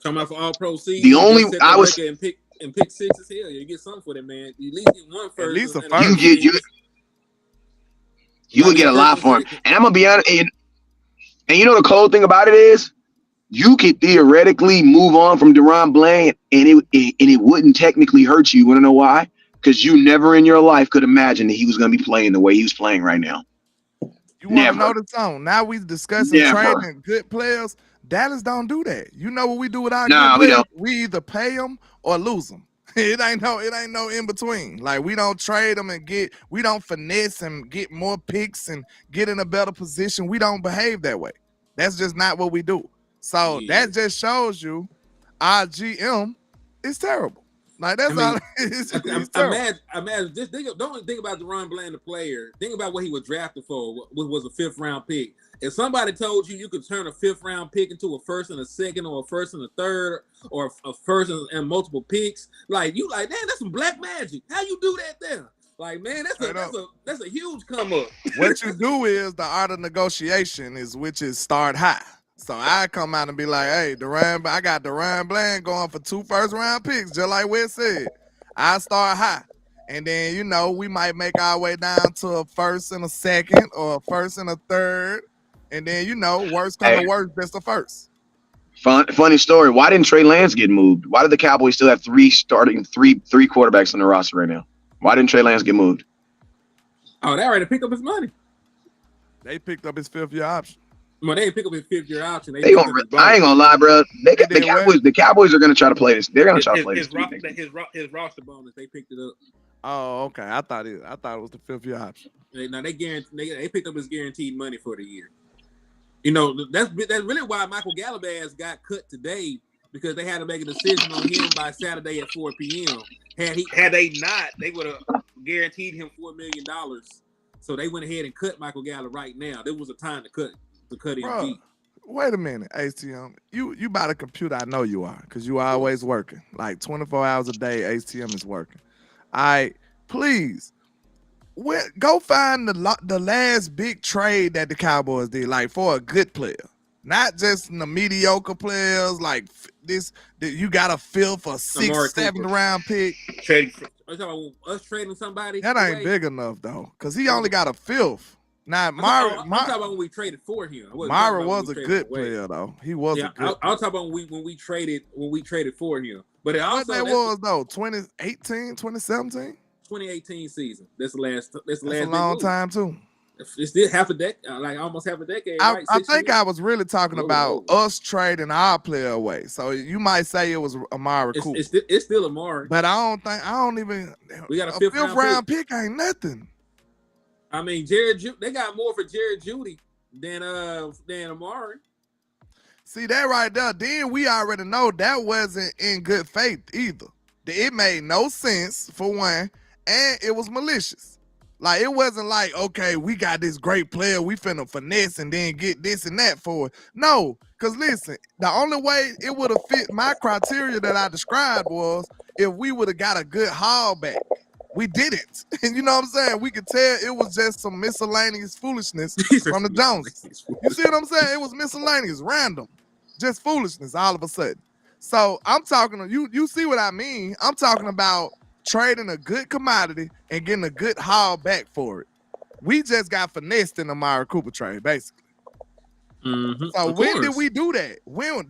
Speaker 1: talking about for all pro season, and pick 6 as hell. You get something for that, man. You at least get one first.
Speaker 2: At least a
Speaker 1: first.
Speaker 3: You would get a lot for him. And I'm gonna be honest, and the cold thing about it is, you could theoretically move on from DeRon Bland, and it wouldn't technically hurt you. You want to know why? Because you never in your life could imagine that he was gonna be playing the way he was playing right now.
Speaker 2: You want to know the song? Now we discussing trading good players. Dallas don't do that. You know what we do with our good players? We either pay them or lose them. It ain't no in between. Like, we don't trade them we don't finesse and get more picks and get in a better position. We don't behave that way. That's just not what we do. So that just shows you our GM is terrible. Like, that's all. It's terrible.
Speaker 1: Imagine just don't think about DeRon Bland, the player. Think about what he was drafted for. Was a 5th round pick. If somebody told you could turn a 5th round pick into a 1st and a 2nd, or a 1st and a 3rd, or a 1st and multiple picks, like, you like, man, that's some black magic. How you do that there? Like, man, that's a huge come up.
Speaker 2: What you do is the art of negotiation which is start high. So I come out and be like, hey, I got DeRon Bland going for 2 first-round picks, just like Wes said. I start high. And then, we might make our way down to a 1st and a 2nd, or a 1st and a 3rd. And then, worst come to worst, that's the 1st.
Speaker 3: Funny story. Why didn't Trey Lance get moved? Why did the Cowboys still have three quarterbacks on the roster right now? Why didn't Trey Lance get moved?
Speaker 1: Oh, they already picked up his money.
Speaker 2: They picked up his 5th-year option.
Speaker 1: Well, they didn't pick up his 5th-year option.
Speaker 3: I ain't gonna lie, bro. The Cowboys are gonna try to play this. They're gonna try to play this.
Speaker 1: His roster bonus, they picked it up.
Speaker 2: Oh, okay. I thought it was the 5th-year option.
Speaker 1: They picked up his guaranteed money for the year. That's really why Michael Gallup got cut today, because they had to make a decision on him by Saturday at 4 p.m. Had they not, they would have guaranteed him $4 million. So they went ahead and cut Michael Gallup right now. There was a time to cut him.
Speaker 2: Bro, wait a minute, ATM. You by the computer, I know you are, because you are always working. Like 24 hours a day, ATM is working. Please. Go find the last big trade that the Cowboys did, like, for a good player, not just the mediocre players like this. That you got a fill for 6th, 7th round pick.
Speaker 1: Are you talking about us trading somebody?
Speaker 2: That ain't big enough though, because he only got a 5th. Now,
Speaker 1: I'm talking about when we traded for him.
Speaker 2: Myra was a good player though. He was a good.
Speaker 1: I'll talk about when we traded for him. But
Speaker 2: what that was though, 2018, 2017.
Speaker 1: 2018 season. That's a
Speaker 2: long time too.
Speaker 1: It's still half a decade, like almost half a decade.
Speaker 2: I think I was really talking about us trading our player away. So you might say it was Amari Cooper.
Speaker 1: It's still Amari,
Speaker 2: but I don't even. We got a 5th round pick. Ain't nothing.
Speaker 1: I mean, they got more for Jared Jeudy than Amari.
Speaker 2: See that right there? Then we already know that wasn't in good faith either. It made no sense for one. And it was malicious. Like, it wasn't like, okay, we got this great player, we finna finesse and then get this and that for it. No, because listen, the only way it would have fit my criteria that I described was if we would have got a good haul back. We didn't. And you know what I'm saying? We could tell it was just some miscellaneous foolishness from the Joneses. You see what I'm saying? It was miscellaneous, random, just foolishness all of a sudden. So I'm talking to you. You see what I mean? I'm talking about trading a good commodity and getting a good haul back for it. We just got finessed in the Amari Cooper trade, basically.
Speaker 1: Mm-hmm.
Speaker 2: So when did we do that?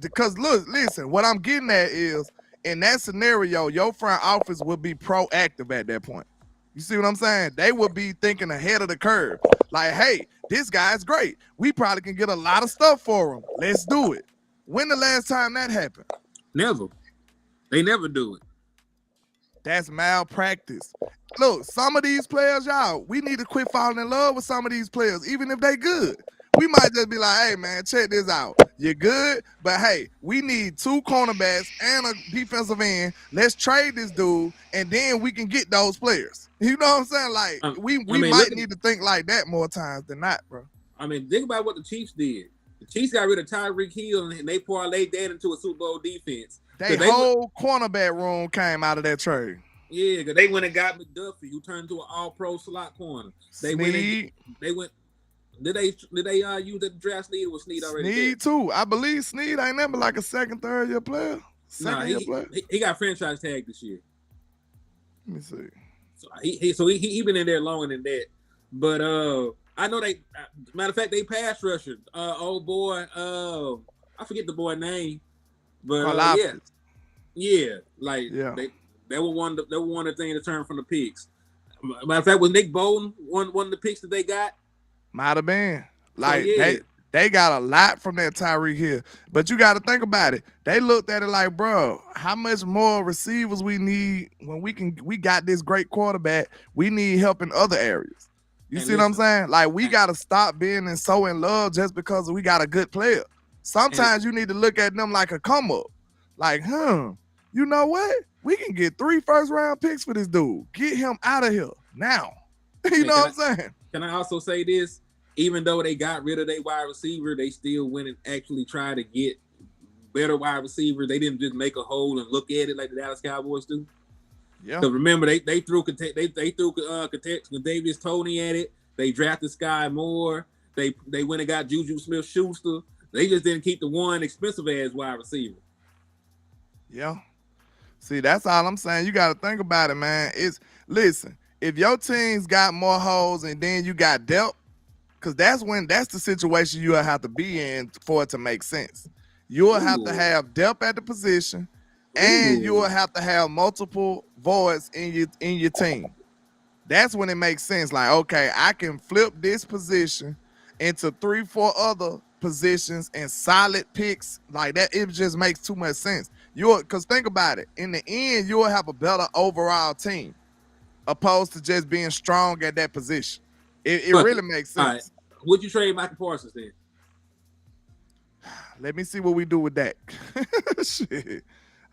Speaker 2: Because listen, what I'm getting at is, in that scenario, your front office would be proactive at that point. You see what I'm saying? They would be thinking ahead of the curve. Like, hey, this guy's great. We probably can get a lot of stuff for him. Let's do it. When the last time that happened?
Speaker 1: Never. They never do it.
Speaker 2: That's malpractice. Look, some of these players, y'all, we need to quit falling in love with some of these players, even if they good. We might just be like, hey, man, check this out. You're good, but hey, we need 2 cornerbacks and a defensive end. Let's trade this dude, and then we can get those players. You know what I'm saying? Like, we might need to think like that more times than not, bro.
Speaker 1: I mean, think about what the Chiefs did. The Chiefs got rid of Tyreek Hill, and they parlayed that into a Super Bowl defense.
Speaker 2: They whole cornerback room came out of that trade.
Speaker 1: Yeah, because they went and got McDuffie, who turned into an all-pro slot corner. They went. Did they use the draft Snead? Was Snead already
Speaker 2: Snead too. I believe Snead ain't never like a second, third year player.
Speaker 1: He got franchise tag this year.
Speaker 2: Let me see.
Speaker 1: So he been in there longer than that. But I know they. Matter of fact, they pass rusher. Old boy. I forget the boy name. But yeah. They were one of the things to turn from the picks. Matter of fact, was Nick Bolton one of the picks that they got?
Speaker 2: Might have been. Like, they got a lot from that Tyreek Hill. But you got to think about it. They looked at it like, bro, how much more receivers we need when we got this great quarterback. We need help in other areas. You see what I'm saying? Like, we got to stop being so in love just because we got a good player. Sometimes you need to look at them like a come up. Like, you know what? We can get 3 first-round picks for this dude. Get him out of here now. You know what I'm saying?
Speaker 1: Can I also say this? Even though they got rid of their wide receiver, they still went and actually tried to get better wide receivers. They didn't just make a hole and look at it like the Dallas Cowboys do. Yeah. Because remember, they threw Davis Toney at it. They drafted Sky Moore. They went and got Juju Smith-Schuster. They just didn't keep the one expensive ass wide receiver.
Speaker 2: Yeah. See, that's all I'm saying. You got to think about it, man. Listen, if your team's got more holes and then you got depth, because that's the situation you'll have to be in for it to make sense. You'll have to have depth at the position, and you'll have to have multiple voids in your team. That's when it makes sense. Like, okay, I can flip this position into 3-4 other positions and solid picks like that. It just makes too much sense. Because think about it. In the end, you'll have a better overall team opposed to just being strong at that position. It really makes sense.
Speaker 1: Right. Would you trade Michael Parsons then?
Speaker 2: Let me see what we do with that. Shit.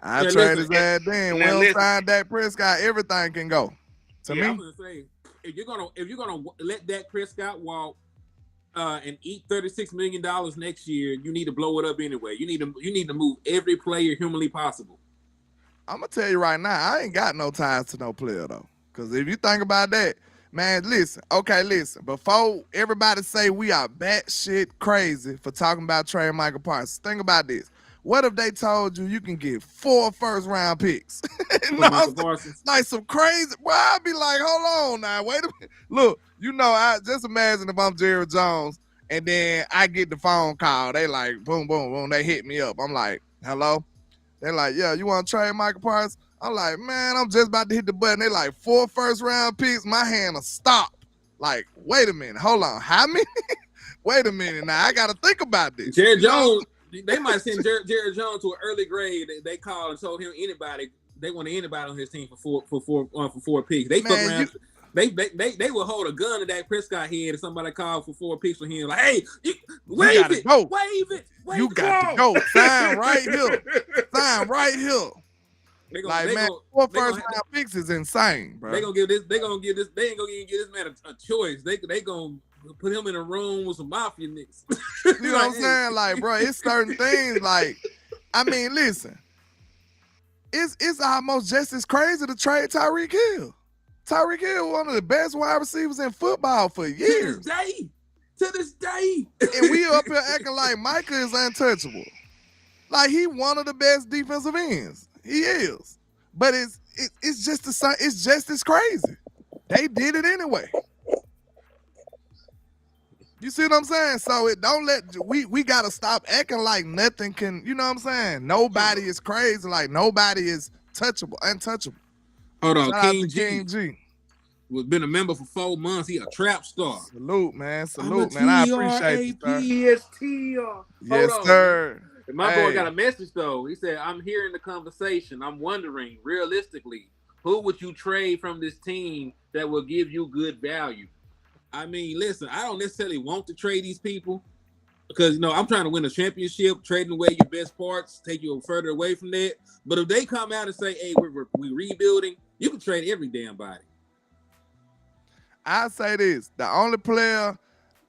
Speaker 2: I trade his ass then. We'll sign Dak Prescott. Everything can go. To me.
Speaker 1: I was gonna say, if you're gonna let Dak Prescott walk and eat $36 million next year, you need to blow it up anyway. You need to move every player humanly possible.
Speaker 2: I'm gonna tell you right now, I ain't got no ties to no player though. Because if you think about that, man, listen. Before everybody say we are batshit crazy for talking about trading Michael Parsons, think about this. What if they told you can get 4 first-round picks? Like some crazy. Well, I'd be like, hold on now, wait a minute. Look, I just imagine if I'm Jerry Jones and then I get the phone call. They like, boom, boom, boom. They hit me up. I'm like, hello? They're like, yeah, you want to trade Michael Parsons? I'm like, man, I'm just about to hit the button. They like 4 first-round picks. My hand will stop. Like, wait a minute. Hold on. How many? Wait a minute. Now, I got to think about this.
Speaker 1: Jerry Jones, they might send Jerry Jones to an early grade. They called and told him they wanted anybody on his team for four picks. They fuck around. They will hold a gun to Dak Prescott head if somebody called for 4 picks for him. Like, hey, wave it.
Speaker 2: You got to go. Sign right here. Sign right here. Man, 4 first-round picks is insane, bro.
Speaker 1: They ain't gonna even give this man a choice. They gonna put him in a room with some mafia niggas.
Speaker 2: You know what I'm saying? Like, bro, it's certain things. Like, I mean, listen, it's almost just as crazy to trade Tyreek Hill. Tyreek Hill, one of the best wide receivers in football for years.
Speaker 1: To this day.
Speaker 2: And we up here acting like Micah is untouchable. Like, he one of the best defensive ends. He is. But it's just the same. It's just as crazy. They did it anyway. You see what I'm saying? So we gotta stop acting like nothing can, you know what I'm saying? Nobody is crazy, like nobody is untouchable.
Speaker 1: Hold on, King G. Was been a member for 4 months. He a trap star.
Speaker 2: Salute, man. I appreciate you, sir.
Speaker 1: Yes,
Speaker 2: sir.
Speaker 1: My boy got a message though. He said, "I'm hearing the conversation. I'm wondering, realistically, who would you trade from this team that will give you good value?" I mean, listen, I don't necessarily want to trade these people because I'm trying to win a championship. Trading away your best parts take you further away from that. But if they come out and say, "Hey, we're rebuilding," you can trade every damn body.
Speaker 2: I say this: the only player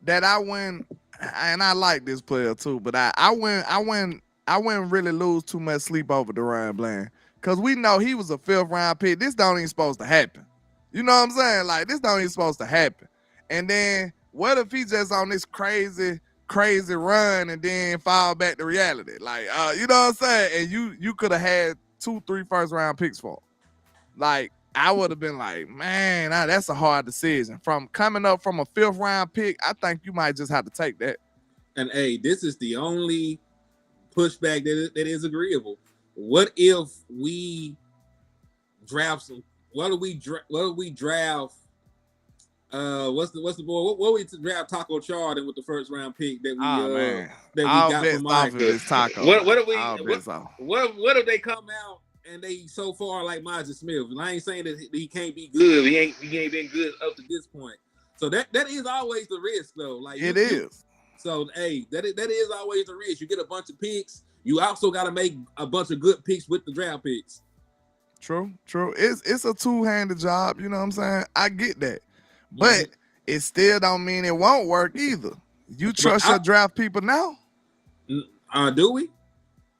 Speaker 2: that I win, and I like this player too, but I wouldn't really lose too much sleep over Deron Bland because we know he was a 5th round pick. This don't even supposed to happen. You know what I'm saying? Like this don't even supposed to happen. And then what if he just on this crazy run and then fall back to reality? Like you know what I'm saying? And you could have had 2-3 first round picks for him. Like I would have been like, man, that's a hard decision. From coming up from a 5th round pick, I think you might just have to take that.
Speaker 1: And hey, this is the only pushback that is agreeable. What if we draft some? What do we draft? What's the boy? What we draft Taco Charlton with the 1st round pick that we got from Michael? What if they come out and they so far like Myles Smith? And I ain't saying that he can't be good. He ain't been good up to this point. So that is always the risk though. Like
Speaker 2: it is.
Speaker 1: So hey, that is always the risk. You get a bunch of picks. You also got to make a bunch of good picks with the draft picks.
Speaker 2: True. It's a two-handed job. You know what I'm saying? I get that. But it still don't mean it won't work either. You trust your draft people now?
Speaker 1: Do we?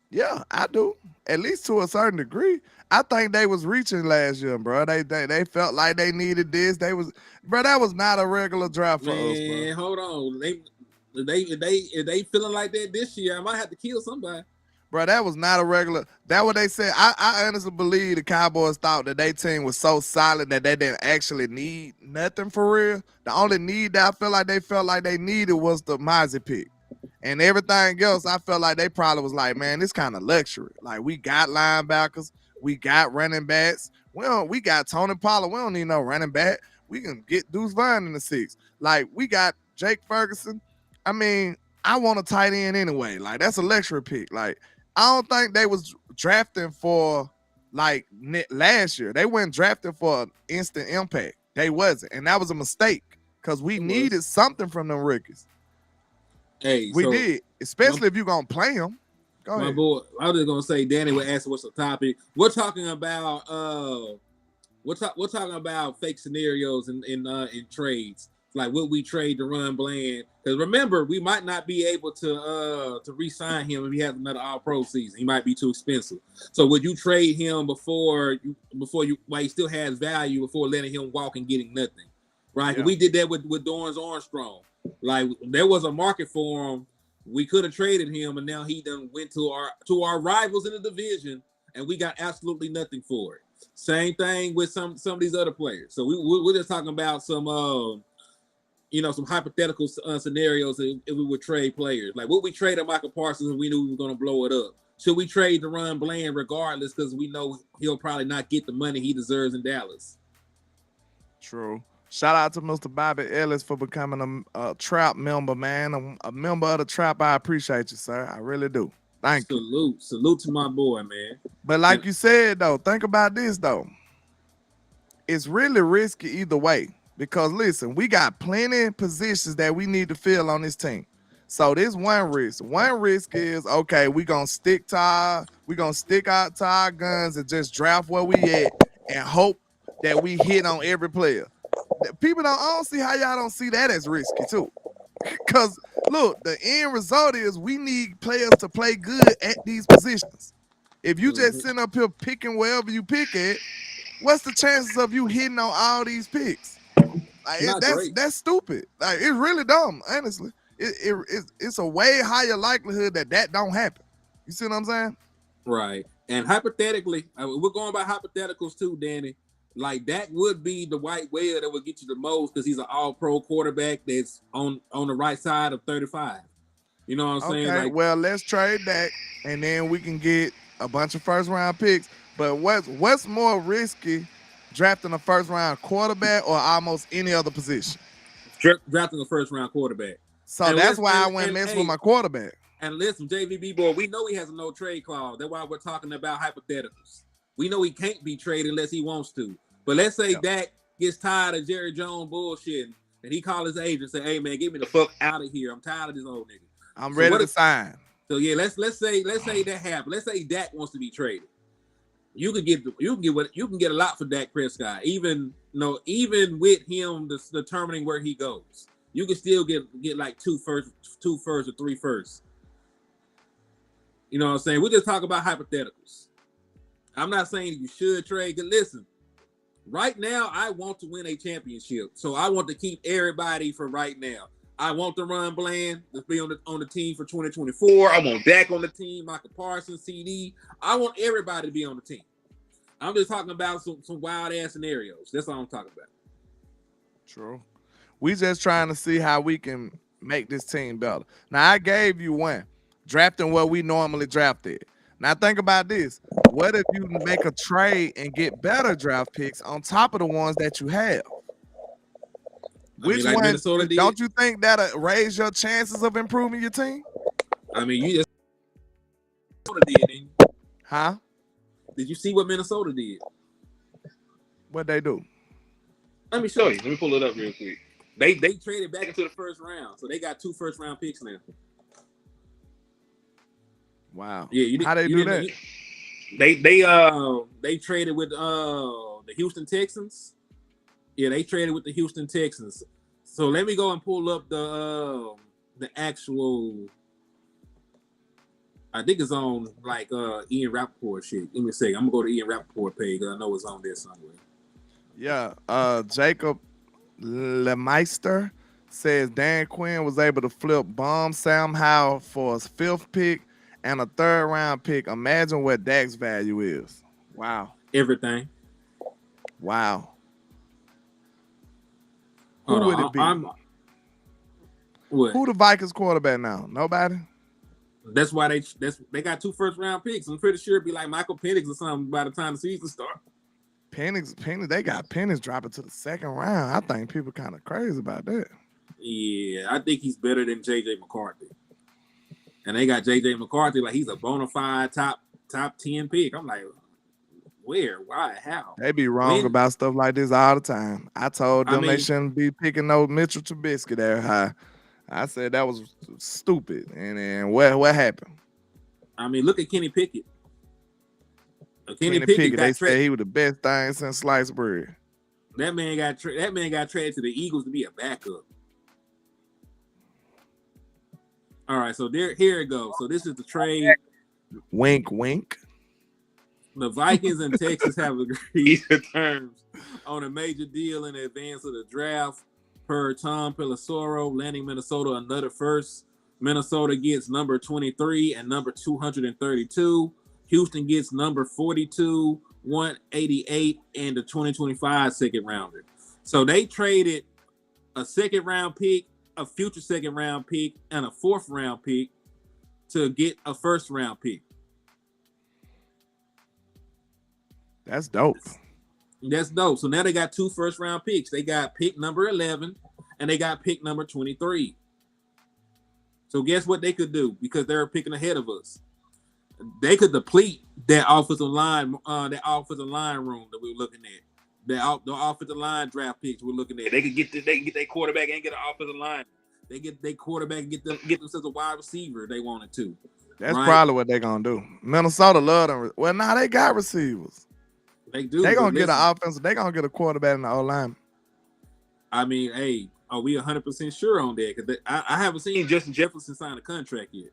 Speaker 2: Yeah, I do. At least to a certain degree. I think they was reaching last year, bro. They felt like they needed this. That was not a regular draft for us, bro.
Speaker 1: Man, hold on. If they feeling like that this year, I might have to kill somebody.
Speaker 2: Bro, that was not a regular. That what they said. I honestly believe the Cowboys thought that their team was so solid that they didn't actually need nothing for real. The only need that they felt like they needed was the Mozzie pick. And everything else, I felt like they probably was like, man, this kind of luxury. Like, we got linebackers. We got running backs. We got Tony Pollard. We don't need no running back. We can get Deuce Vaughn in the 6. Like, we got Jake Ferguson. I mean, I want a tight end anyway. Like, that's a luxury pick. Like, I don't think they was drafting for like last year. They weren't drafting for instant impact. They wasn't, and that was a mistake because we needed something from them rookies.
Speaker 1: Hey,
Speaker 2: we did, especially if you're gonna play them. Go ahead.
Speaker 1: My boy, I was just gonna say, Danny would ask what's the topic. We're talking about we're talking about fake scenarios in trades. Like, would we trade Deron Bland? Because remember, we might not be able to re-sign him if he has another All-Pro season. He might be too expensive. So would you trade him while he still has value before letting him walk and getting nothing? Right? Yeah. We did that with Dorrance Armstrong. Like, there was a market for him. We could have traded him, and now he done went to our rivals in the division, and we got absolutely nothing for it. Same thing with some of these other players. So we're just talking about some some hypothetical scenarios if we would trade players. Like, would we trade a Michael Parsons if we knew we were going to blow it up? Should we trade Deron Bland regardless because we know he'll probably not get the money he deserves in Dallas?
Speaker 2: True. Shout out to Mr. Bobby Ellis for becoming a Trap member, man. A member of the Trap. I appreciate you, sir. I really do. Thank you.
Speaker 1: Salute to my boy, man.
Speaker 2: But like you said, though, think about this, though. It's really risky either way. Because listen, we got plenty of positions that we need to fill on this team. So this one risk. One risk is, okay, we're gonna stick out to our guns and just draft where we at and hope that we hit on every player. People I don't see how y'all don't see that as risky too. Because look, the end result is we need players to play good at these positions. If you just sitting up here picking wherever you pick it, what's the chances of you hitting on all these picks? Like, that's stupid. Like, it's really dumb, honestly. It's a way higher likelihood that don't happen. You see what I'm saying?
Speaker 1: Right. And hypothetically, we're going by hypotheticals too, Danny. Like, that would be the white whale that would get you the most because he's an all-pro quarterback that's on the right side of 35. You know what I'm saying?
Speaker 2: Okay, well, let's trade that, and then we can get a bunch of first-round picks. But what's more risky, drafting a first-round quarterback or almost any other position?
Speaker 1: Drafting a first-round quarterback.
Speaker 2: So that's why I went mess with my quarterback.
Speaker 1: And listen, JVB boy, we know he has a no trade clause. That's why we're talking about hypotheticals. We know he can't be traded unless he wants to. But let's say Dak gets tired of Jerry Jones bullshitting, and he call his agent and say, "Hey man, get me the fuck out of here. I'm tired of this old nigga.
Speaker 2: I'm ready to sign."
Speaker 1: So yeah, let's say that happens. Let's say Dak wants to be traded. You can get a lot for Dak Prescott. Even with him determining where he goes, you can still get like two firsts or three firsts. You know what I'm saying? We just talk about hypotheticals. I'm not saying you should trade. Listen, right now I want to win a championship, so I want to keep everybody for right now. I want to run Bland to be on the team for 2024. I want Dak on the team, Michael Parsons, CD. I want everybody to be on the team. I'm just talking about some wild ass scenarios. That's all I'm talking about.
Speaker 2: True. We just trying to see how we can make this team better. Now I gave you one, drafting what we normally drafted. Now think about this. What if you make a trade and get better draft picks on top of the ones that you have? Which one? Minnesota did? Don't you think that'll raise your chances of improving your team?
Speaker 1: I mean, you just Minnesota did, didn't you?
Speaker 2: Huh?
Speaker 1: Did you see what Minnesota did?
Speaker 2: What'd they do?
Speaker 1: Let me show you. Let me pull it up real quick. They traded back into the first round, so they got 2 first-round picks now.
Speaker 2: Wow.
Speaker 1: Yeah,
Speaker 2: how they do that?
Speaker 1: They traded with the Houston Texans. Yeah, they traded with the Houston Texans. So let me go and pull up the actual. I think it's on like Ian Rappaport shit. Let me see. I'm gonna go to Ian Rappaport page because I know it's on there somewhere.
Speaker 2: Yeah. Jacob Lemeister says Dan Quinn was able to flip Bomb Sam Howell for his 5th pick and a 3rd round pick. Imagine what Dak's value is. Wow.
Speaker 1: Everything.
Speaker 2: Wow. Who would it be? Who the Vikings quarterback now? Nobody?
Speaker 1: That's why they got 2 first-round picks. I'm pretty sure it'd be like Michael Penix or something by the time the season starts.
Speaker 2: Penix, they got Penix dropping to the 2nd round. I think people kind of crazy about that.
Speaker 1: Yeah, I think he's better than J.J. McCarthy. And they got J.J. McCarthy like he's a bona fide top 10 pick. I'm like, where? Why? How?
Speaker 2: They be wrong about stuff like this all the time. I told them they shouldn't be picking no Mitchell Trubisky there high. I said that was stupid. And then what happened?
Speaker 1: I mean, look at Kenny Pickett.
Speaker 2: Kenny Pickett, they said he was the best thing since sliced bread.
Speaker 1: That man got traded to the Eagles to be a backup. All right, so here it goes. So this is the trade.
Speaker 2: Wink, wink.
Speaker 1: The Vikings and Texas have agreed to terms on a major deal in advance of the draft. Per Tom Pelissero, landing Minnesota another first. Minnesota gets number 23 and number 232. Houston gets number 42, 188, and the 2025 2nd rounder. So they traded a 2nd round pick, a future 2nd round pick, and a 4th round pick to get a 1st round pick.
Speaker 2: That's dope.
Speaker 1: That's dope. So now they got 2 first round picks. They got pick number 11 and they got pick number 23. So guess what they could do? Because they're picking ahead of us. They could deplete that offensive line room that we were looking at. The offensive line draft picks we're looking at. They could get their quarterback and get an offensive line. They get their quarterback and get themselves a wide receiver if they wanted to.
Speaker 2: That's probably what they're gonna do. Minnesota love them. Well, now they got receivers.
Speaker 1: They do.
Speaker 2: They're gonna get an offensive. They're gonna get a quarterback in the O-line.
Speaker 1: I mean, hey, are we 100% sure on that? Because I haven't seen Justin Jefferson sign a contract yet.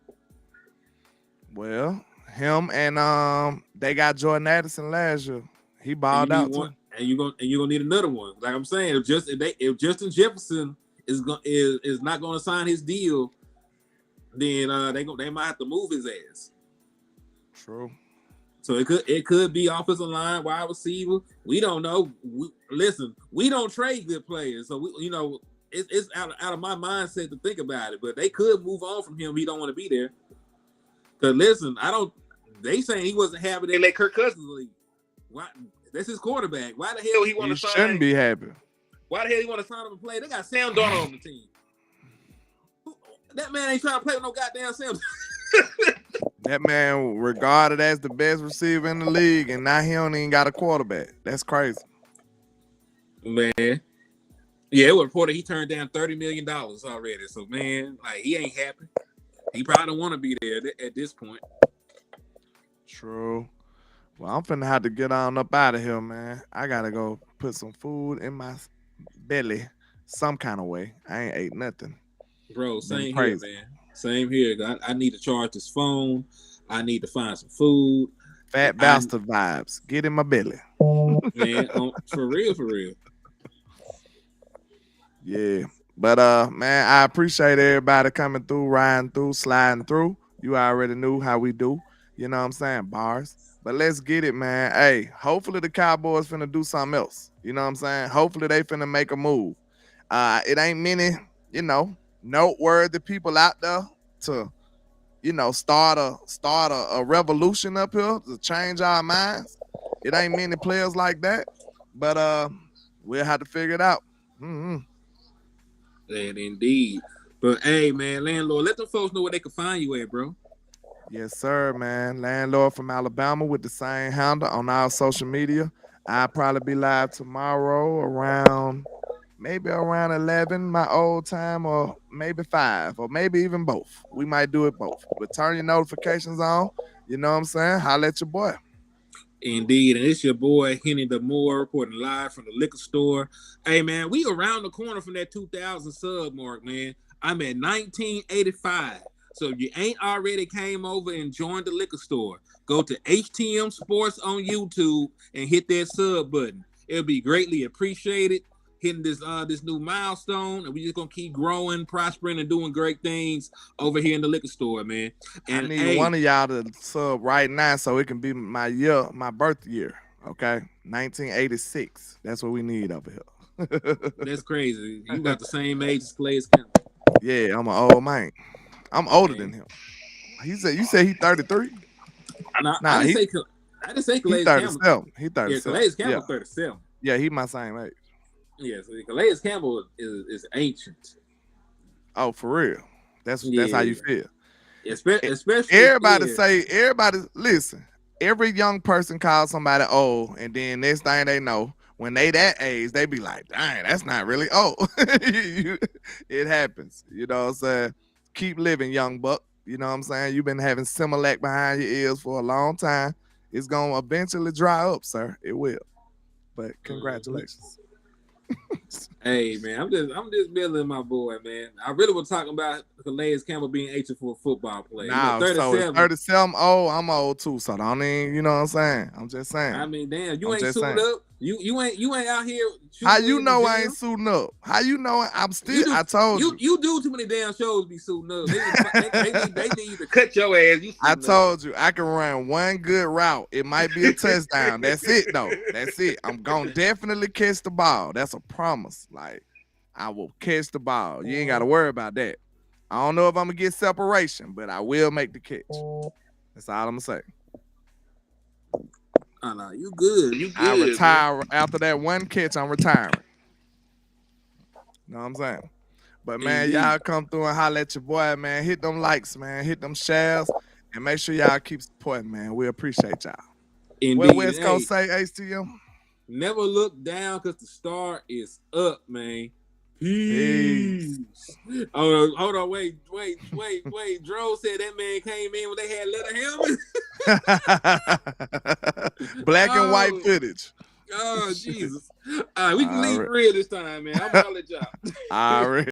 Speaker 2: Well, him and they got Jordan Addison last year. He balled out too.
Speaker 1: And you're gonna need another one. Like I'm saying, if Justin Jefferson is not gonna sign his deal, then they might have to move his ass.
Speaker 2: True.
Speaker 1: So it could be offensive line, wide receiver. We don't know. Listen, we don't trade good players, so it's out of my mindset to think about it. But they could move on from him. He don't want to be there. Cause listen, They saying he wasn't happy they let Kirk Cousins leave. Why? That's his quarterback. Why the hell he want to sign?
Speaker 2: He shouldn't be happy.
Speaker 1: Why the hell he want to sign him and play? They got Sam Darnold on the team. That man ain't trying to play with no goddamn Sam.
Speaker 2: That man regarded as the best receiver in the league, and now he don't even got a quarterback. That's crazy.
Speaker 1: Man. Yeah, it was reported he turned down $30 million already. So, man, like, he ain't happy. He probably don't want to be there at this point.
Speaker 2: True. Well, I'm finna have to get on up out of here, man. I gotta go put some food in my belly some kind of way. I ain't ate nothing.
Speaker 1: Bro,
Speaker 2: Been
Speaker 1: same here,
Speaker 2: crazy.
Speaker 1: man. Same here. I need to charge this phone. I need to find some food.
Speaker 2: Fat bastard vibes. Get in my belly.
Speaker 1: Man, for real.
Speaker 2: Yeah. But man, I appreciate everybody coming through, riding through, sliding through. You already knew how we do. You know what I'm saying? Bars. But let's get it, man. Hey, hopefully the Cowboys finna do something else. You know what I'm saying? Hopefully they finna make a move. It ain't many, noteworthy people out there to, start a revolution up here to change our minds. It ain't many players like that. But we'll have to figure it out. Mm-hmm.
Speaker 1: And indeed. But hey, man, landlord, let them folks know where they can find you at, bro.
Speaker 2: Yes, sir, man. Landlord from Alabama with the same handle on our social media. I'll probably be live tomorrow around 11, my old time, or maybe 5, or maybe even both. We might do it both. But turn your notifications on. You know what I'm saying? Holla at your boy.
Speaker 1: Indeed, and it's your boy Henny the Moore reporting live from the liquor store. Hey, man, we around the corner from that 2,000 sub mark, man. I'm at 1985. So if you ain't already came over and joined the liquor store, go to HTM Sports on YouTube and hit that sub button. It'll be greatly appreciated. Hitting this new milestone, and we just gonna keep growing, prospering, and doing great things over here in the liquor store, man. And
Speaker 2: I need one of y'all to sub right now so it can be my birth year. Okay, 1986. That's what we need over here.
Speaker 1: That's crazy. You got the same age as Calais Campbell.
Speaker 2: Yeah, I'm an old man. I'm older than him. You said he's 33?
Speaker 1: I didn't say Calais Campbell.
Speaker 2: He 37.
Speaker 1: Yeah, Calais Campbell 37.
Speaker 2: Yeah, he my same age.
Speaker 1: Yeah, so Calais Campbell is ancient.
Speaker 2: Oh, for real? That's how you feel.
Speaker 1: Especially
Speaker 2: everybody listen. Every young person calls somebody old, and then next thing they know, when they that age, they be like, dang, that's not really old. It happens. You know what I'm saying? Keep living, young buck. You know what I'm saying? You've been having Similac behind your ears for a long time. It's going to eventually dry up, sir. It will. But congratulations.
Speaker 1: Hey, man, I'm just building my boy, man. I really was talking about Calais Campbell being ancient for a football player.
Speaker 2: Nah, 37. So 37 old, I'm old too. So don't even, you know what I'm saying? I'm just saying.
Speaker 1: I mean, damn, you ain't suited up. You ain't out here.
Speaker 2: How you know I ain't suiting up? How you know I'm still? I told you.
Speaker 1: You do too many damn shows be suiting up. They need to cut your ass.
Speaker 2: I told you I can run one good route. It might be a touchdown. That's it though. That's it. I'm gonna definitely catch the ball. That's a promise. Like I will catch the ball. You ain't got to worry about that. I don't know if I'm gonna get separation, but I will make the catch. That's all I'm gonna say.
Speaker 1: Oh, no, you good. You good.
Speaker 2: I retire, man. After that one catch. I'm retiring. You know what I'm saying? But man, y'all come through and holler at your boy, man. Hit them likes, man. Hit them shares, and make sure y'all keep supporting, man. We appreciate y'all.
Speaker 1: Indeed.
Speaker 2: What West Coast say, HTM?
Speaker 1: Never look down because the star is up, man. Peace. Hold on, wait. Dro said that man came in when they had leather helmets.
Speaker 2: Black and white footage.
Speaker 1: Oh, Jesus. All right, we can leave real this time, man. I'm gonna let y'all.
Speaker 2: All right.